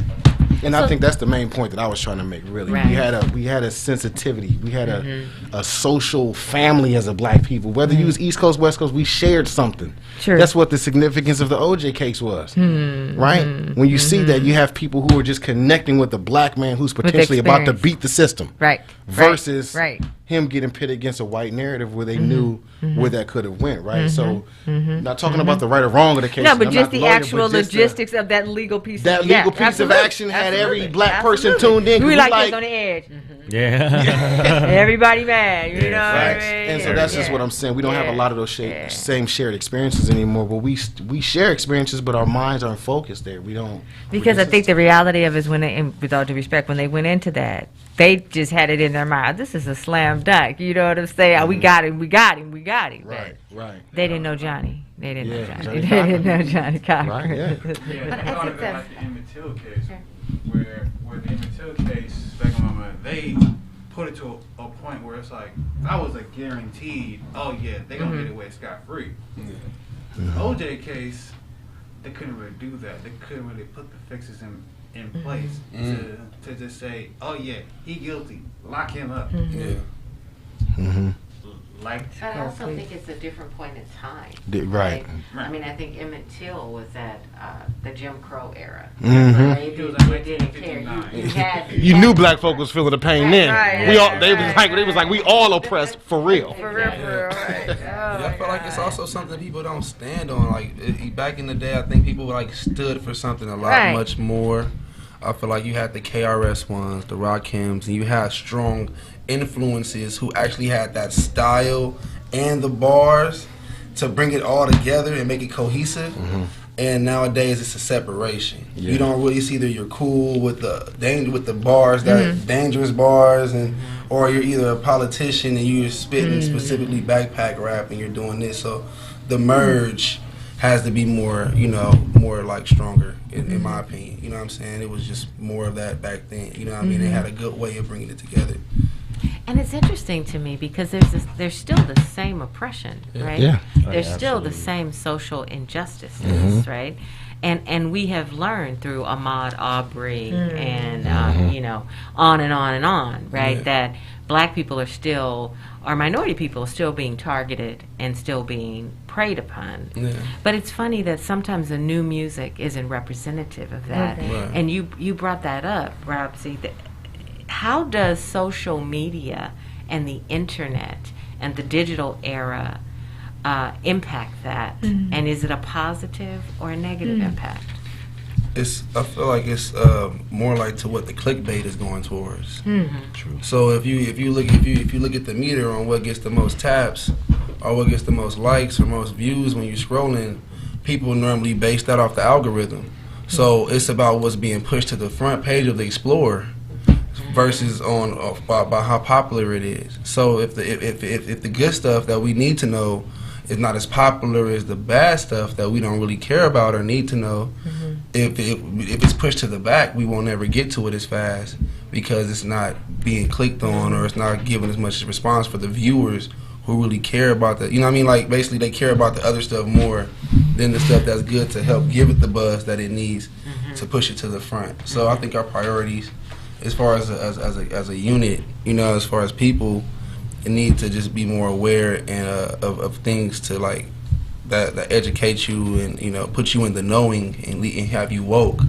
And I think that's the main point that I was trying to make. Really, Right. we had a sensitivity. We had a social family as a black people. Whether you was East Coast, West Coast, we shared something. Sure. That's what the significance of the OJ case was, right? When you see that, you have people who are just connecting with a black man who's potentially about to experience. beat the system, Right. versus Right. him getting pitted against a white narrative where they knew where that could have went, right? So, not talking about the right or wrong of the case. No, but I'm just not the lawyer, actual but just the- logistics of that legal piece. that yeah, legal piece absolutely. of action had every Absolutely. black person Absolutely. tuned in. 'cause We we like like this on the edge. Yeah. Everybody mad. You know what I Facts. mean? And so that's just what I'm saying. We don't have a Yeah. lot of those Yeah. same shared experiences anymore. But we share experiences, but our minds aren't focused there. We don't. Because I think the reality of it is when they, and with all due respect, when they went into that, they just had it in their mind. This is a slam dunk. You know what I'm saying? Oh, we got him. We got him. We got him. Right, right. They didn't know Johnny. They didn't know Yeah, Johnny. Johnny They Cochran. didn't know Johnny Cochran. Right, yeah. Yeah, But I I thought think of it that's- like the Emmett Till case, where the Emmett Till case, back in my mind, they put it to a point where it's like, I was a guaranteed, oh yeah, they gonna get away scot-free. The OJ case, they couldn't really do that. They couldn't really put the fixes in place to just say, oh yeah, he guilty, lock him up. Yeah. Mm-hmm. Like, But I also think it's a different point in time. Right. I mean, I think Emmett Till was at the Jim Crow era. Mhm. Maybe It was you like didn't care. 1959. You had. You knew black folk was feeling the pain then. Right, We all right, they was like we all oppressed for real. For real, for real, right. Oh, Yeah, I my feel like it's God. also something people don't stand on. Like back in the day, I think people like stood for something a lot Right. much more. I feel like you had the KRS ones, the Rakims, and you had strong influences who actually had that style and the bars to bring it all together and make it cohesive. And nowadays it's a separation. Yeah. You don't really see that you're cool with the bars, that dangerous bars, and or you're either a politician and you're spitting specifically backpack rap and you're doing this. So the merge has to be more, more like stronger in my opinion. You know what I'm saying? It was just more of that back then. You know what I mean? They had a good way of bringing it together. And it's interesting to me because there's still the same oppression, right? Yeah. Oh, There's yeah, still the absolutely. same social injustices, right? And we have learned through Ahmaud Arbery and on and on and on, right? Yeah. That black people are still, or minority people are still being targeted and still being preyed upon. Yeah. But it's funny that sometimes the new music isn't representative of that. Okay. Right. And you brought that up, Rob. See, how does social media and the internet and the digital era impact that? And is it a positive or a negative impact? I feel like it's more like to what the clickbait is going towards. True. So if you look at the meter on what gets the most taps or what gets the most likes or most views when you're scrolling, people normally base that off the algorithm. So it's about what's being pushed to the front page of the Explorer versus by how popular it is. So if the good stuff that we need to know is not as popular as the bad stuff that we don't really care about or need to know. If it's pushed to the back, we won't ever get to it as fast because it's not being clicked on or it's not given as much response for the viewers who really care about that. You know what I mean? Like, basically, they care about the other stuff more than the stuff that's good to help give it the buzz that it needs to push it to the front. So I think our priorities, as far as a unit, you know, as far as people, need to just be more aware and of things to like that educate you and, you know, put you in the knowing and have you woke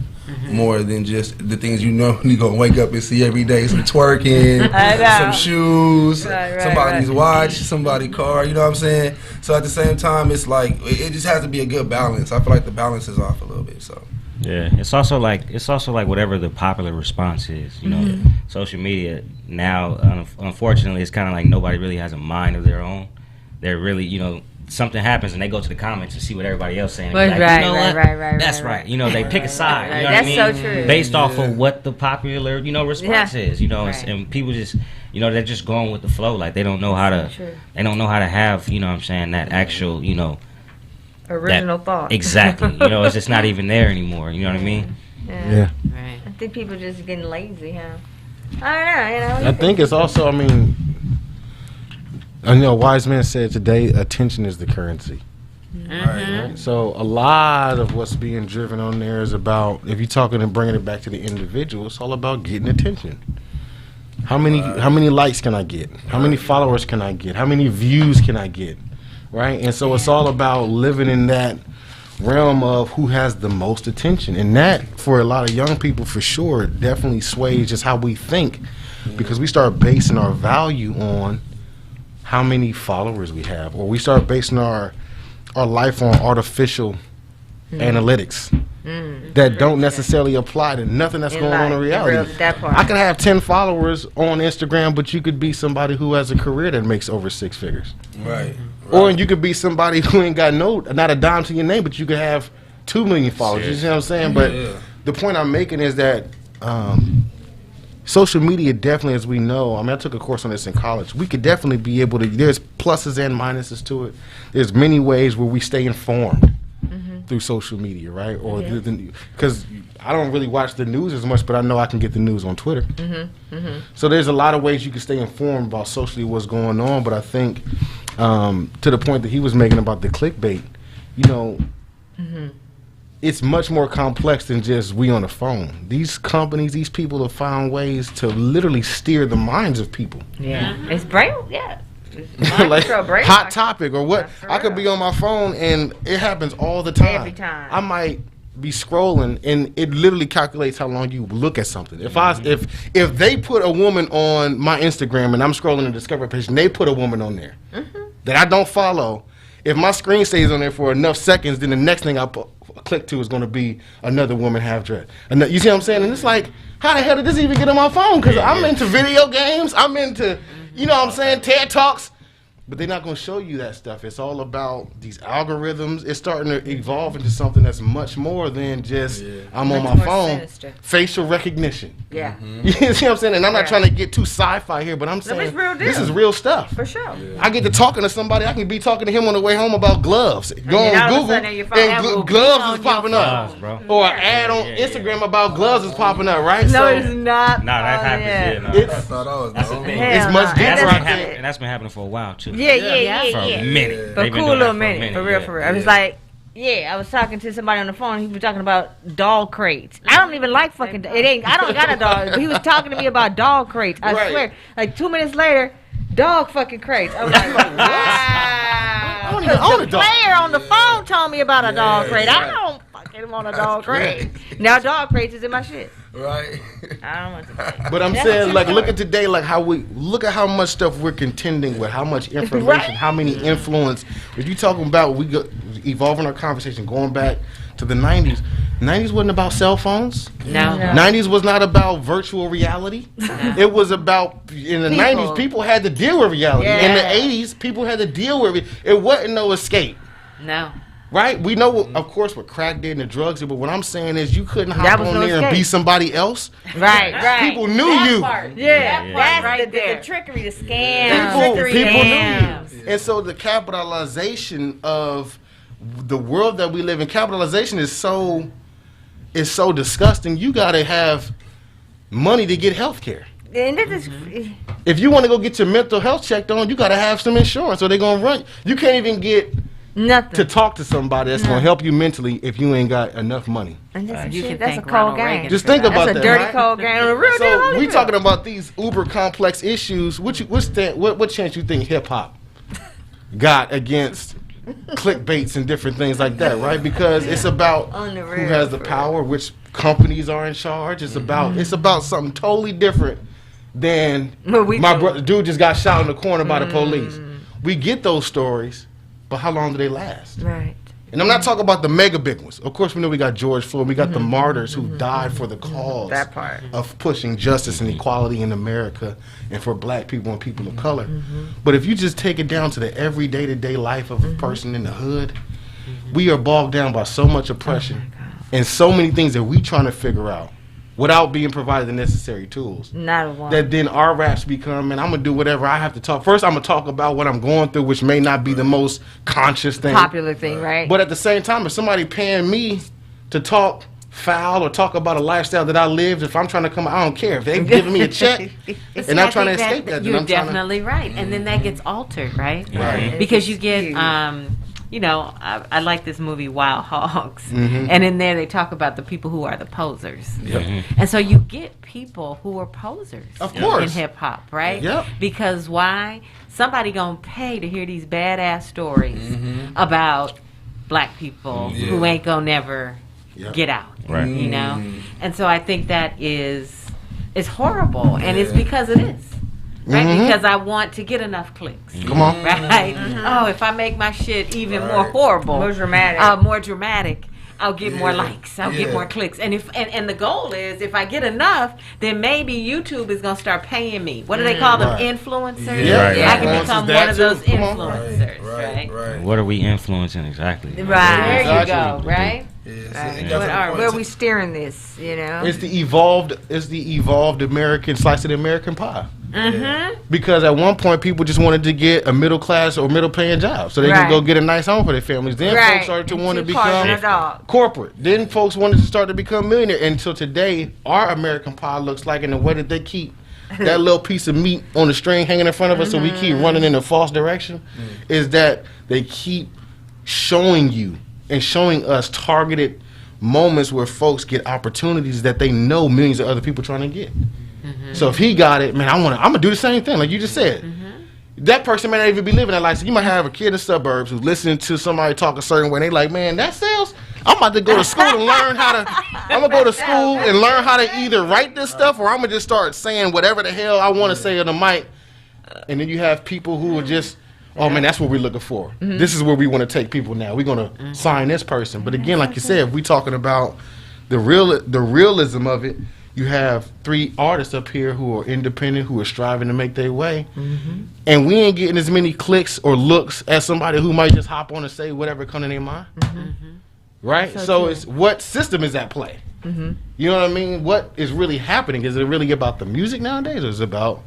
more than just the things you know you're gonna wake up and see every day. Some twerking, some shoes, somebody's watch, somebody's car, you know what I'm saying? So at the same time, it's like it just has to be a good balance. I feel like the balance is off a little bit. So yeah, it's also like whatever the popular response is. You know, social media now, unfortunately, it's kind of like nobody really has a mind of their own. They're really, you know, something happens and they go to the comments and see what everybody else saying. Right, Like, right, you know right, what? right. That's right. You know, they pick a side. You know That's what I mean? so true. Based off of what the popular, you know, response is. You know, Right. and people just, you know, they're just going with the flow. Like they don't know how to. True. They don't know how to have, you know what I'm saying, that actual, you know. Original thought. Exactly. You know, it's just not even there anymore. You know what I mean? Yeah. Right. I think people just getting lazy, huh? I don't know, you know. I think it's also, I mean, I know a wise man said today, attention is the currency. right. So a lot of what's being driven on there is about, if you're talking and bringing it back to the individual, it's all about getting attention. How many likes can I get? How many followers can I get? How many views can I get? Right? And so it's all about living in that realm of who has the most attention. And that, for a lot of young people, for sure, definitely sways just how we think, because we start basing our value on how many followers we have, or we start basing our life on artificial analytics that don't necessarily apply to nothing that's In going on in life, in reality. real- that part. I could have 10 followers on Instagram, but you could be somebody who has a career that makes over 6 figures. Right. Or you could be somebody who ain't got not a dime to your name, but you could have 2 million followers. You see what I'm saying? But the point I'm making is that social media definitely, as we know, I mean, I took a course on this in college. We could definitely be able to, there's pluses and minuses to it. There's many ways where we stay informed through social media, right? Or because I don't really watch the news as much, but I know I can get the news on Twitter. So there's a lot of ways you can stay informed about socially what's going on. But I think to the point that he was making about the clickbait, you know, it's much more complex than just we on the phone. These companies, these people have found ways to literally steer the minds of people. Yeah. It's brain, yeah. Like brain hot topic or what? Yeah, for I could real. be on my phone and it happens all the time. Every time. I might be scrolling and it literally calculates how long you look at something. If they put a woman on my Instagram and I'm scrolling the discovery page and they put a woman on there that I don't follow, if my screen stays on there for enough seconds, then the next thing I click to is going to be another woman half dressed. You see what I'm saying? And it's like, how the hell did this even get on my phone? Because I'm into video games. I'm into, you know what I'm saying, TED Talks. But they're not going to show you that stuff. It's all about these algorithms. It's starting to evolve into something that's much more than just I'm on Much my more phone. sinister. Facial recognition. Yeah. You see what I'm saying? And I'm not Right. trying to get too sci-fi here, but I'm saying it's real this deal. is real stuff. For sure. I get to talking to somebody. I can be talking to him on the way home about gloves. Go then on all of a Google sudden your phone and will be gloves on is your popping up. Gloves, bro. Or an ad on Instagram about gloves is popping up, right? No, So it's not. Nah, that on happens. there. Yeah, no. it's I thought I was That's the the only thing. one. It's Hell much no. different. And That's that's been happening, it. and that's been happening for a while too. Yeah, yeah. For a minute. But They've been cool doing little that for a minute, for real, yeah. for real. I was like, yeah, I was talking to somebody on the phone. He was talking about dog crates. I don't even like fucking. It ain't. I don't got a dog. But he was talking to me about dog crates. I Right. swear. Like 2 minutes later, dog fucking crates. I was like, wow. I don't even own a The dog. player on the phone told me about a dog crate. I don't fucking want a dog crate. Now dog crates is in my shit. Right. I don't want to. But I'm That's saying, what like, you're look doing. at today, like look at how much stuff we're contending with, how much information, Right. how many influence. If you talking about evolving our conversation, going back to the '90s. '90s wasn't about cell phones. No. No. '90s was not about virtual reality. It was about in the People. '90s people had to deal with reality. Yeah. In the '80s, people had to deal with it. It wasn't no escape. No. Right? We know, of course, what crack did and the drugs did, but what I'm saying is you couldn't That hop was on no there and escape. be somebody else. Right, right. People knew you. Yeah, that's right the there. trickery, the scam. People knew scams. you. And so the capitalization of the world that we live in, capitalization is so disgusting. You got to have money to get health care. And it is, If you want to go get your mental health checked on, you got to have some insurance or they're going to run. You can't even get nothing. to talk to somebody that's going to help you mentally if you ain't got enough money. And that's, some You shit, can that's a thank cold Ronald game. Reagan Just for think that. about That's a that, dirty right? cold game. A real So deal we Holyfield. talking about these uber complex issues. What chance you think hip hop got against clickbaits and different things like that, right? Because it's about On the who real, has the for power, which companies are in charge. It's about something totally different than What we my do. brother dude just got shot in the corner by the police. We get those stories, but how long do they last? Right. And I'm not talking about the mega big ones. Of course, we know we got George Floyd. We got the martyrs who died for the cause That part. of pushing justice and equality in America and for black people and people of color. But if you just take it down to the everyday to day life of a person in the hood, we are bogged down by so much oppression and so many things that we trying to figure out without being provided the necessary tools. Not a one. That then our raps become, and I'm gonna do whatever I have to talk. First, I'm gonna talk about what I'm going through, which may not be the most conscious thing. Popular thing, right? But at the same time, if somebody paying me to talk foul or talk about a lifestyle that I lived, if I'm trying to come, I don't care. If they're giving me a check and I'm trying to escape that, then you're I'm trying to. definitely right, and then that gets altered, right? Right. Because you get, Huge. you know, I like this movie Wild Hogs, Mm-hmm. and in there they talk about the people who are the posers, Yep. and so you get people who are posers Of course. in hip hop, right? Yep. Because why? Somebody gonna pay to hear these badass stories Mm-hmm. about black people who ain't gonna never Yep. get out, Right. you know? And so I think that is horrible, and it's because it is. Right, Mhm. because I want to get enough clicks. Come on. Right? Oh, if I make my shit even more horrible, More dramatic. more dramatic, I'll get more likes. I'll get more clicks. And and the goal is, if I get enough, then maybe YouTube is gonna start paying me. What do they call them? Right. Influencers. Yeah, Right, I can right. become Influencers, one of that those too. Come on. influencers. Right. What are we influencing exactly? Right. There you Exactly. go. Right. Where are we steering this, you know? It's the evolved American slice of the American pie. Mm-hmm. Because at one point, people just wanted to get a middle class or middle paying job so they Right. could go get a nice home for their families. Then Right. folks started to want to Two cars and a become dog. corporate. Then folks wanted to start to become millionaire. Until today, our American pie looks like in the way that they keep that little piece of meat on the string hanging in front of us so we keep running in a false direction is that they keep showing you and showing us targeted moments where folks get opportunities that they know millions of other people trying to get. So if he got it, man, I'm gonna do the same thing, like you just said. That person may not even be living that life. So you might have a kid in the suburbs who's listening to somebody talk a certain way, and they like, man, that sells. I'm about to go to school and learn how to. I'm gonna go to school and learn how to either write this stuff, or I'm gonna just start saying whatever the hell I want to say on the mic. And then you have people who are just, oh man, that's what we're looking for. This is where we want to take people now. We're gonna sign this person. But again, like you said, if we talking about the realism of it, you have 3 artists up here who are independent, who are striving to make their way, and we ain't getting as many clicks or looks as somebody who might just hop on and say whatever come to their mind. Right? So it's what system is at play? You know what I mean? What is really happening? Is it really about the music nowadays, or is it about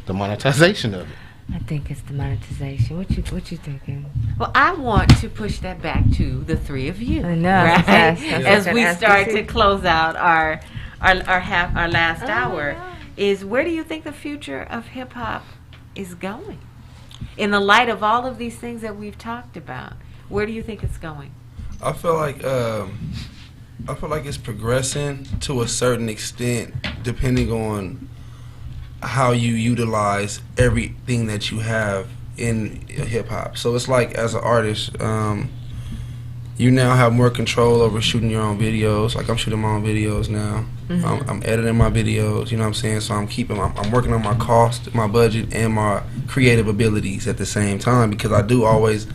the monetization of it? I think it's the monetization. What you thinking? Well, I want to push that back to the 3 of you. I know. Right? That's what As I we asked start you. to close out our last hour, is where do you think the future of hip hop is going? In the light of all of these things that we've talked about, where do you think it's going? I feel like it's progressing to a certain extent, depending on how you utilize everything that you have in hip hop. So it's like, as an artist, you now have more control over shooting your own videos. Like, I'm shooting my own videos now. I'm editing my videos. You know what I'm saying? So I'm working on my cost, my budget, and my creative abilities at the same time, because I do always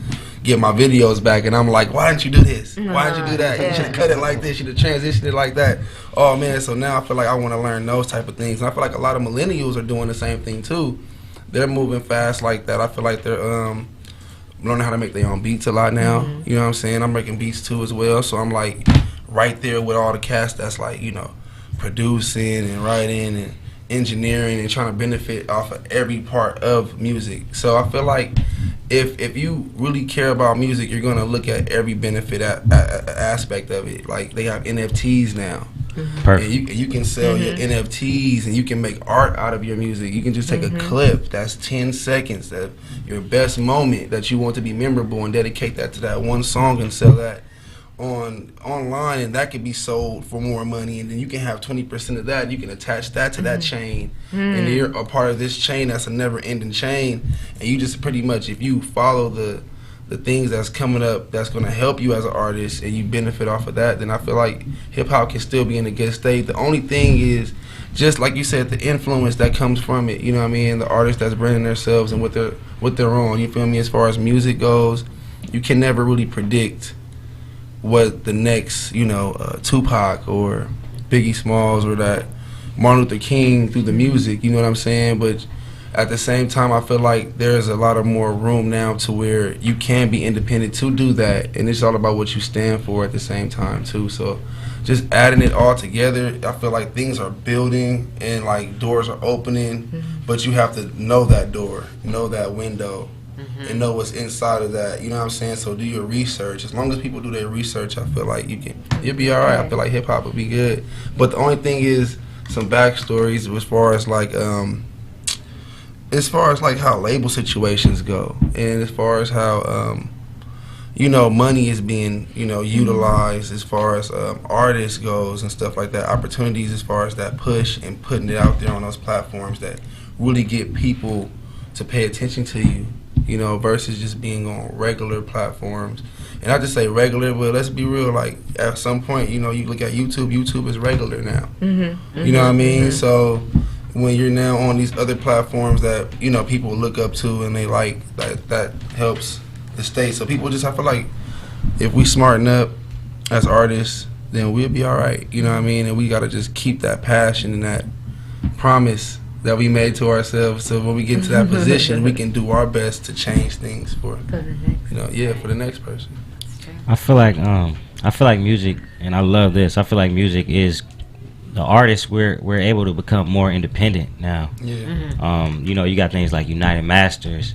get my videos back and I'm like, why didn't you do this? Why didn't you do that? You should have cut it like this. You should have transitioned it like that. Oh man, so now I feel like I want to learn those type of things. And I feel like a lot of millennials are doing the same thing too. They're moving fast like that. I feel like they're learning how to make their own beats a lot now. You know what I'm saying? I'm making beats too as well. So I'm like right there with all the cast that's like, you know, producing and writing and engineering and trying to benefit off of every part of music. So I feel like if you really care about music, you're gonna look at every benefit aspect of it. Like they have NFTs now. Perfect. And you can sell your NFTs and you can make art out of your music. You can just take a clip that's 10 seconds, that your best moment that you want to be memorable, and dedicate that to that one song and sell that online, and that could be sold for more money. And then you can have 20% of that. You can attach that to that chain, and you're a part of this chain that's a never-ending chain. And you just pretty much, if you follow the things that's coming up that's going to help you as an artist and you benefit off of that, then I feel like hip-hop can still be in a good state. The only thing is, just like you said, the influence that comes from it, you know what I mean, the artists that's branding themselves and what they're on, you feel me? As far as music goes, you can never really predict what the next, you know, Tupac or Biggie Smalls or that Martin Luther King through the music, you know what I'm saying? But at the same time, I feel like there's a lot of more room now to where you can be independent to do that, and it's all about what you stand for at the same time too. So just adding it all together, I feel like things are building and like doors are opening, but you have to know that door, know that window, and know what's inside of that. You know what I'm saying? So do your research. As long as people do their research, I feel like you'll be all right. I feel like hip hop will be good. But the only thing is some backstories as far as like how label situations go, and as far as how you know, money is being, you know, utilized as far as artists goes and stuff like that. Opportunities as far as that push and putting it out there on those platforms that really get people to pay attention to you, you know, versus just being on regular platforms. And I just say regular, but let's be real, like at some point, you know, you look at YouTube is regular now. You know what I mean? So when you're now on these other platforms that, you know, people look up to and they like, that helps the state. So people just, I feel like if we smarten up as artists, then we'll be all right. You know what I mean? And we got to just keep that passion and that promise that we made to ourselves. So when we get to that position, we can do our best to change things for the next person. I feel like music, and I love this. I feel like music is the artists. We're able to become more independent now. Yeah. You know, you got things like United Masters,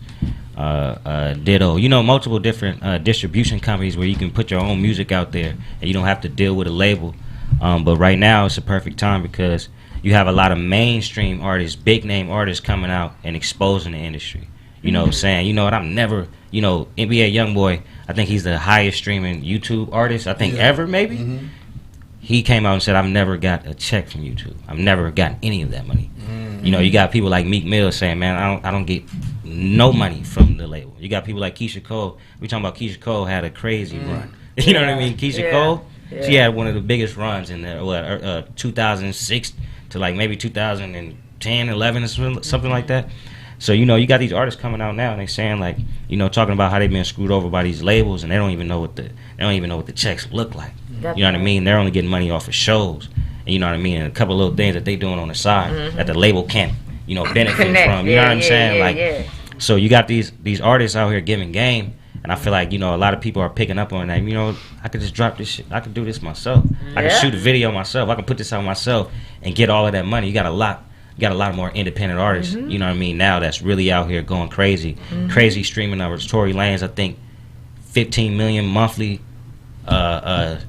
Ditto. You know, multiple different distribution companies where you can put your own music out there and you don't have to deal with a label. But right now, it's a perfect time because you have a lot of mainstream artists, big name artists coming out and exposing the industry. You know, saying, you know what, I'm never, you know, NBA Youngboy, I think he's the highest streaming YouTube artist, I think, ever, maybe. He came out and said, I've never got a check from YouTube. I've never gotten any of that money. You know, you got people like Meek Mill saying, man, I don't get no money from the label. You got people like Keisha Cole. We talking about Keisha Cole had a crazy run. You know what I mean? Keisha Cole, she had one of the biggest runs in the 2006 to like maybe 2010, 11 or something like that. So, you know, you got these artists coming out now and they saying like, you know, talking about how they've been screwed over by these labels and they don't even know what the checks look like. You know what I mean? They're only getting money off of shows. And you know what I mean? And a couple of little things that they doing on the side that the label can't, you know, benefit from. You know what I'm saying? So you got these artists out here giving game, and I feel like, you know, a lot of people are picking up on that. You know, I could just drop this shit. I could do this myself. I could shoot a video myself. I can put this out myself and get all of that money. You got a lot more independent artists, you know what I mean, now that's really out here going crazy. Crazy streaming numbers. Tory Lanez, I think 15 million monthly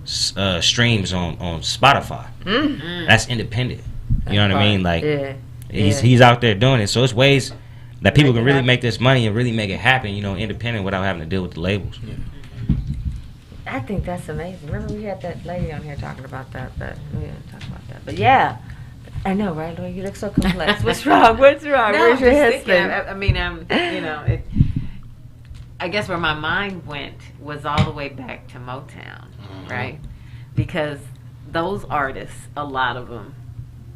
streams on Spotify. That's independent. You know what I mean? Like he's out there doing it. So it's ways that people can really make this money and really make it happen, you know, independent without having to deal with the labels. I think that's amazing. Remember we had that lady on here talking about that, but we didn't talk about that. But yeah, I know, right, Louis? You look so complex. What's wrong? What's wrong? No, Where's your I'm head just thinking, spin? I mean, you know, I guess where my mind went was all the way back to Motown, right? Because those artists, a lot of them,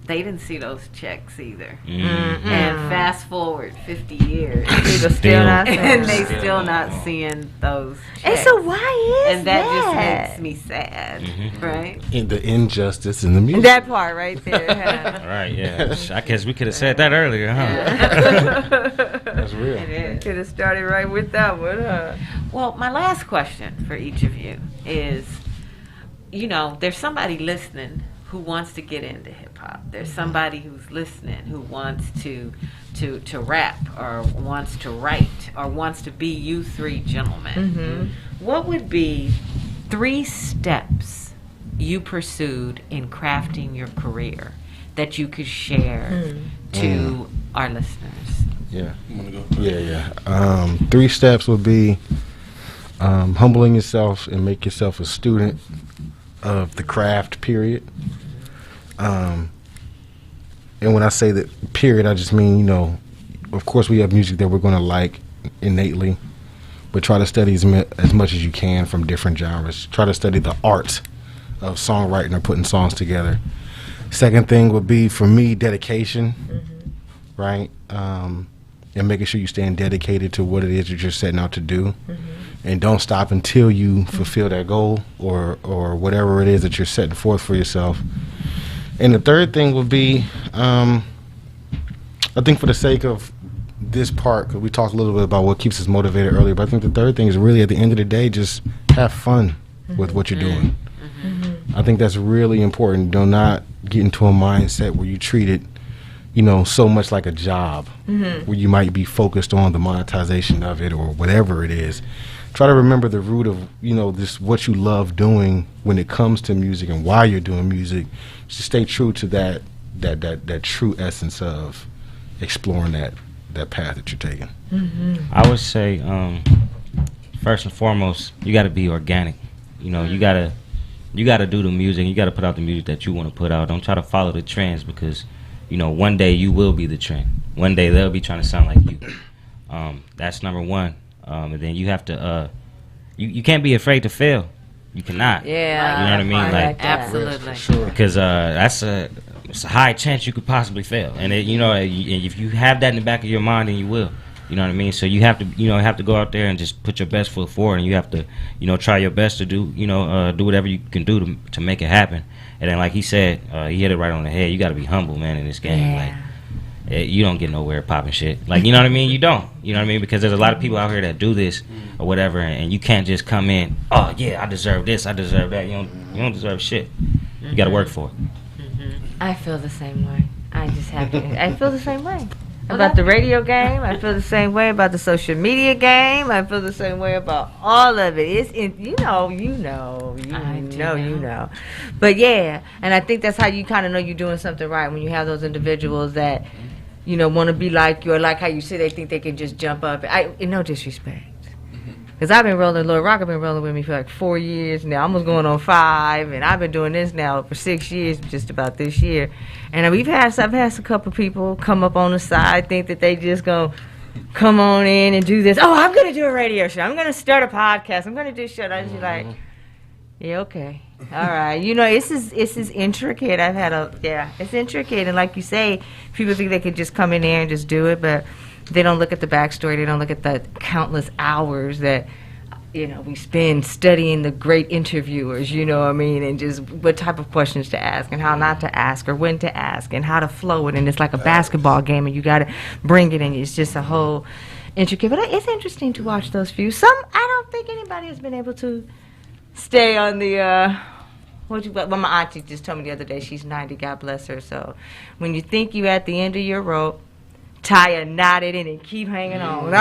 they didn't see those checks either. And fast forward 50 years, Still not seeing and them. they still not seeing those checks. And so why is and that just makes me sad, right? In the injustice in the music. That part right there. Right, yeah. I guess we could have said that earlier, huh? That's real. Could have started right with that one, huh? Well, my last question for each of you is, there's somebody listening who wants to get into hip hop. There's somebody who's listening who wants to rap or wants to write or wants to be you three gentlemen. What would be 3 steps you pursued in crafting your career that you could share to our listeners? Yeah. You wanna go? Yeah. 3 steps would be humbling yourself and make yourself a student of the craft, period. And when I say that period, I just mean, of course we have music that we're going to like innately, but try to study as much as you can from different genres. Try to study the art of songwriting or putting songs together. Second thing would be, for me, dedication, right? And making sure you stand dedicated to what it is that you're setting out to do. And don't stop until you fulfill that goal or whatever it is that you're setting forth for yourself. And the third thing would be, I think for the sake of this part, because we talked a little bit about what keeps us motivated earlier, but I think the third thing is really, at the end of the day, just have fun with what you're doing. I think that's really important. Do not get into a mindset where you treat it, so much like a job, where you might be focused on the monetization of it or whatever it is. Try to remember the root of, this, what you love doing when it comes to music and why you're doing music. Just stay true to that true essence of exploring that path that you're taking. I would say, first and foremost, you got to be organic. You gotta do the music. You gotta put out the music that you want to put out. Don't try to follow the trends, because one day you will be the trend. One day they'll be trying to sound like you. That's number one. And then you have to you can't be afraid to fail. You cannot. Yeah. You know what I mean? Like, Absolutely. because it's a high chance you could possibly fail. And if you have that in the back of your mind, then you will. You know what I mean? So you have to go out there and just put your best foot forward, and you have to try your best to do do whatever you can do to make it happen. And then, like he said, he hit it right on the head. You got to be humble, man, in this game. Like, you don't get nowhere popping shit. Like, you know what I mean? You don't. You know what I mean? Because there's a lot of people out here that do this or whatever, and you can't just come in, oh, yeah, I deserve this, I deserve that. You don't deserve shit. You got to work for it. I feel the same way. I feel the same way. About the radio game, I feel the same way about the social media game. I feel the same way about all of it. It's you know. But yeah, and I think that's how you kind of know you're doing something right, when you have those individuals that want to be like you, or like how you say they think they can just jump up. No disrespect, because I've been rolling. Lil Rock have been rolling with me for like 4 years now, almost going on 5, and I've been doing this now for 6 years, just about this year. And I've had a couple people come up on the side, think that they just gonna come on in and do this. Oh, I'm gonna do a radio show. I'm gonna start a podcast. I'm gonna do a show. I was like, yeah, okay, all right. This is intricate. It's intricate, and like you say, people think they could just come in there and just do it, but they don't look at the backstory. They don't look at the countless hours that we spend studying the great interviewers, and just what type of questions to ask and how not to ask or when to ask and how to flow it. And it's like a basketball game, and you got to bring it in. It's just a whole intricate. But it's interesting to watch those few. I don't think anybody has been able to stay on the. Well, my auntie just told me the other day, she's 90, God bless her. So when you think you're at the end of your rope, tie a knot in it and keep hanging on.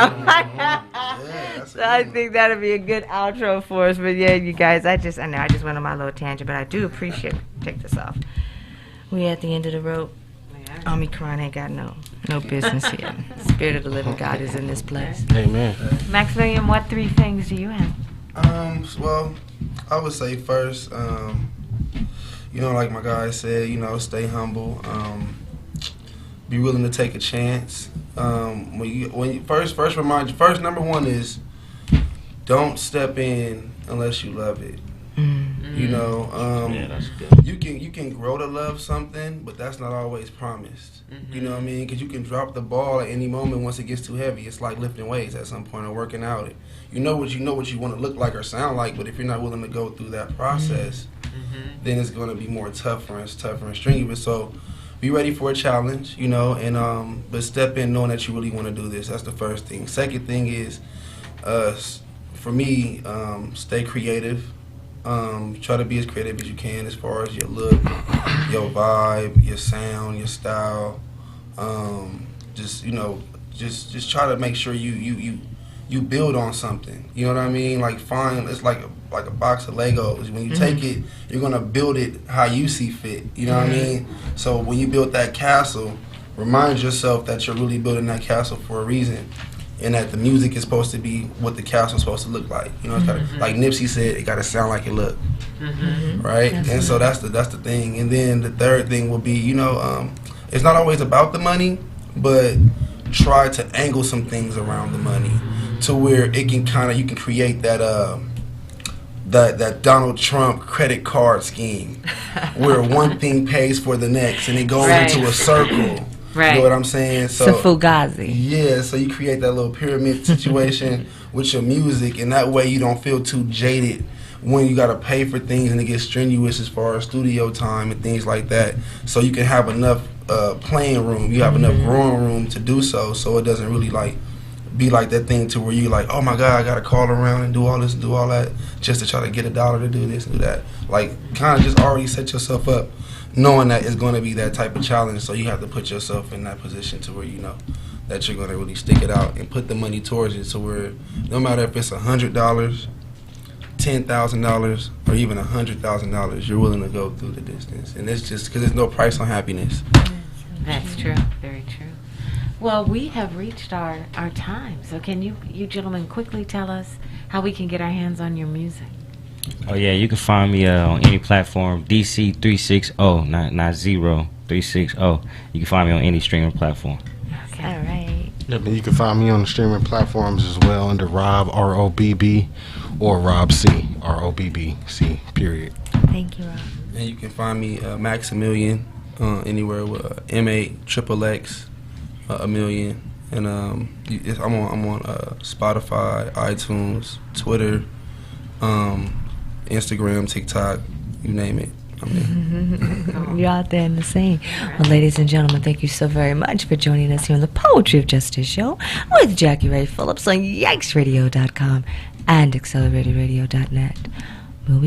So I think that'll be a good outro for us. But yeah, you guys, I know I just went on my little tangent, but I do appreciate. Take this off. We at the end of the rope. Omicron ain't got no business here. Spirit of the living God is in this place. Amen. Maximilian, what 3 things do you have? Well, I would say first, like my guy said, stay humble. Be willing to take a chance. Number one is, don't step in unless you love it. Yeah, that's good. You can grow to love something, but that's not always promised. You know what I mean? Because you can drop the ball at any moment once it gets too heavy. It's like lifting weights at some point or working out. You know what you want to look like or sound like, but if you're not willing to go through that process, then it's going to be more tougher and strenuous. So be ready for a challenge, you know, and but step in knowing that you really want to do this. That's the first thing. Second thing is, for me, stay creative. Try to be as creative as you can as far as your look, your vibe, your sound, your style. Just you know, just try to make sure you build on something. You know what I mean? Like it's like a box of Legos. When you take it, you're gonna build it how you see fit. You know what I mean? So when you build that castle, remind yourself that you're really building that castle for a reason, and that the music is supposed to be what the castle's supposed to look like. You know, it's gotta, like Nipsey said, it gotta sound like it look. Right? And so that's the thing. And then the third thing will be, you know, it's not always about the money, but try to angle some things around the money to where it can you can create that that Donald Trump credit card scheme where one thing pays for the next and it goes into a circle. Right. You know what I'm saying? It's a Fugazi. Yeah, so you create that little pyramid situation with your music, and that way you don't feel too jaded when you got to pay for things and it gets strenuous as far as studio time and things like that. So you can have enough playing room, you have enough growing room to do so it doesn't really be like that thing to where you like, oh my God, I got to call around and do all this and do all that just to try to get $1 to do this and do that. Like, kind of just already set yourself up knowing that it's going to be that type of challenge, so you have to put yourself in that position to where you know that you're going to really stick it out and put the money towards it, so where no matter if it's $100, $10,000, or even $100,000, you're willing to go through the distance. And it's just because there's no price on happiness. That's true. Very true. Well, we have reached our time. So can you gentlemen quickly tell us how we can get our hands on your music? Oh yeah, you can find me on any platform, DC360, not 0360. You can find me on any streaming platform. Okay. All right. Yep, and you can find me on the streaming platforms as well under Rob ROBB or Rob C ROBBC period. Thank you, Rob. And you can find me Maximilian anywhere with MAXXX a million, and I'm on Spotify, iTunes, Twitter, Instagram, TikTok, you name it. I'm there. You're out there in the scene. Well, ladies and gentlemen, thank you so very much for joining us here on the Poetry of Justice show with Jackie Ray Phillips on YikesRadio.com and AccelerateRadio.net.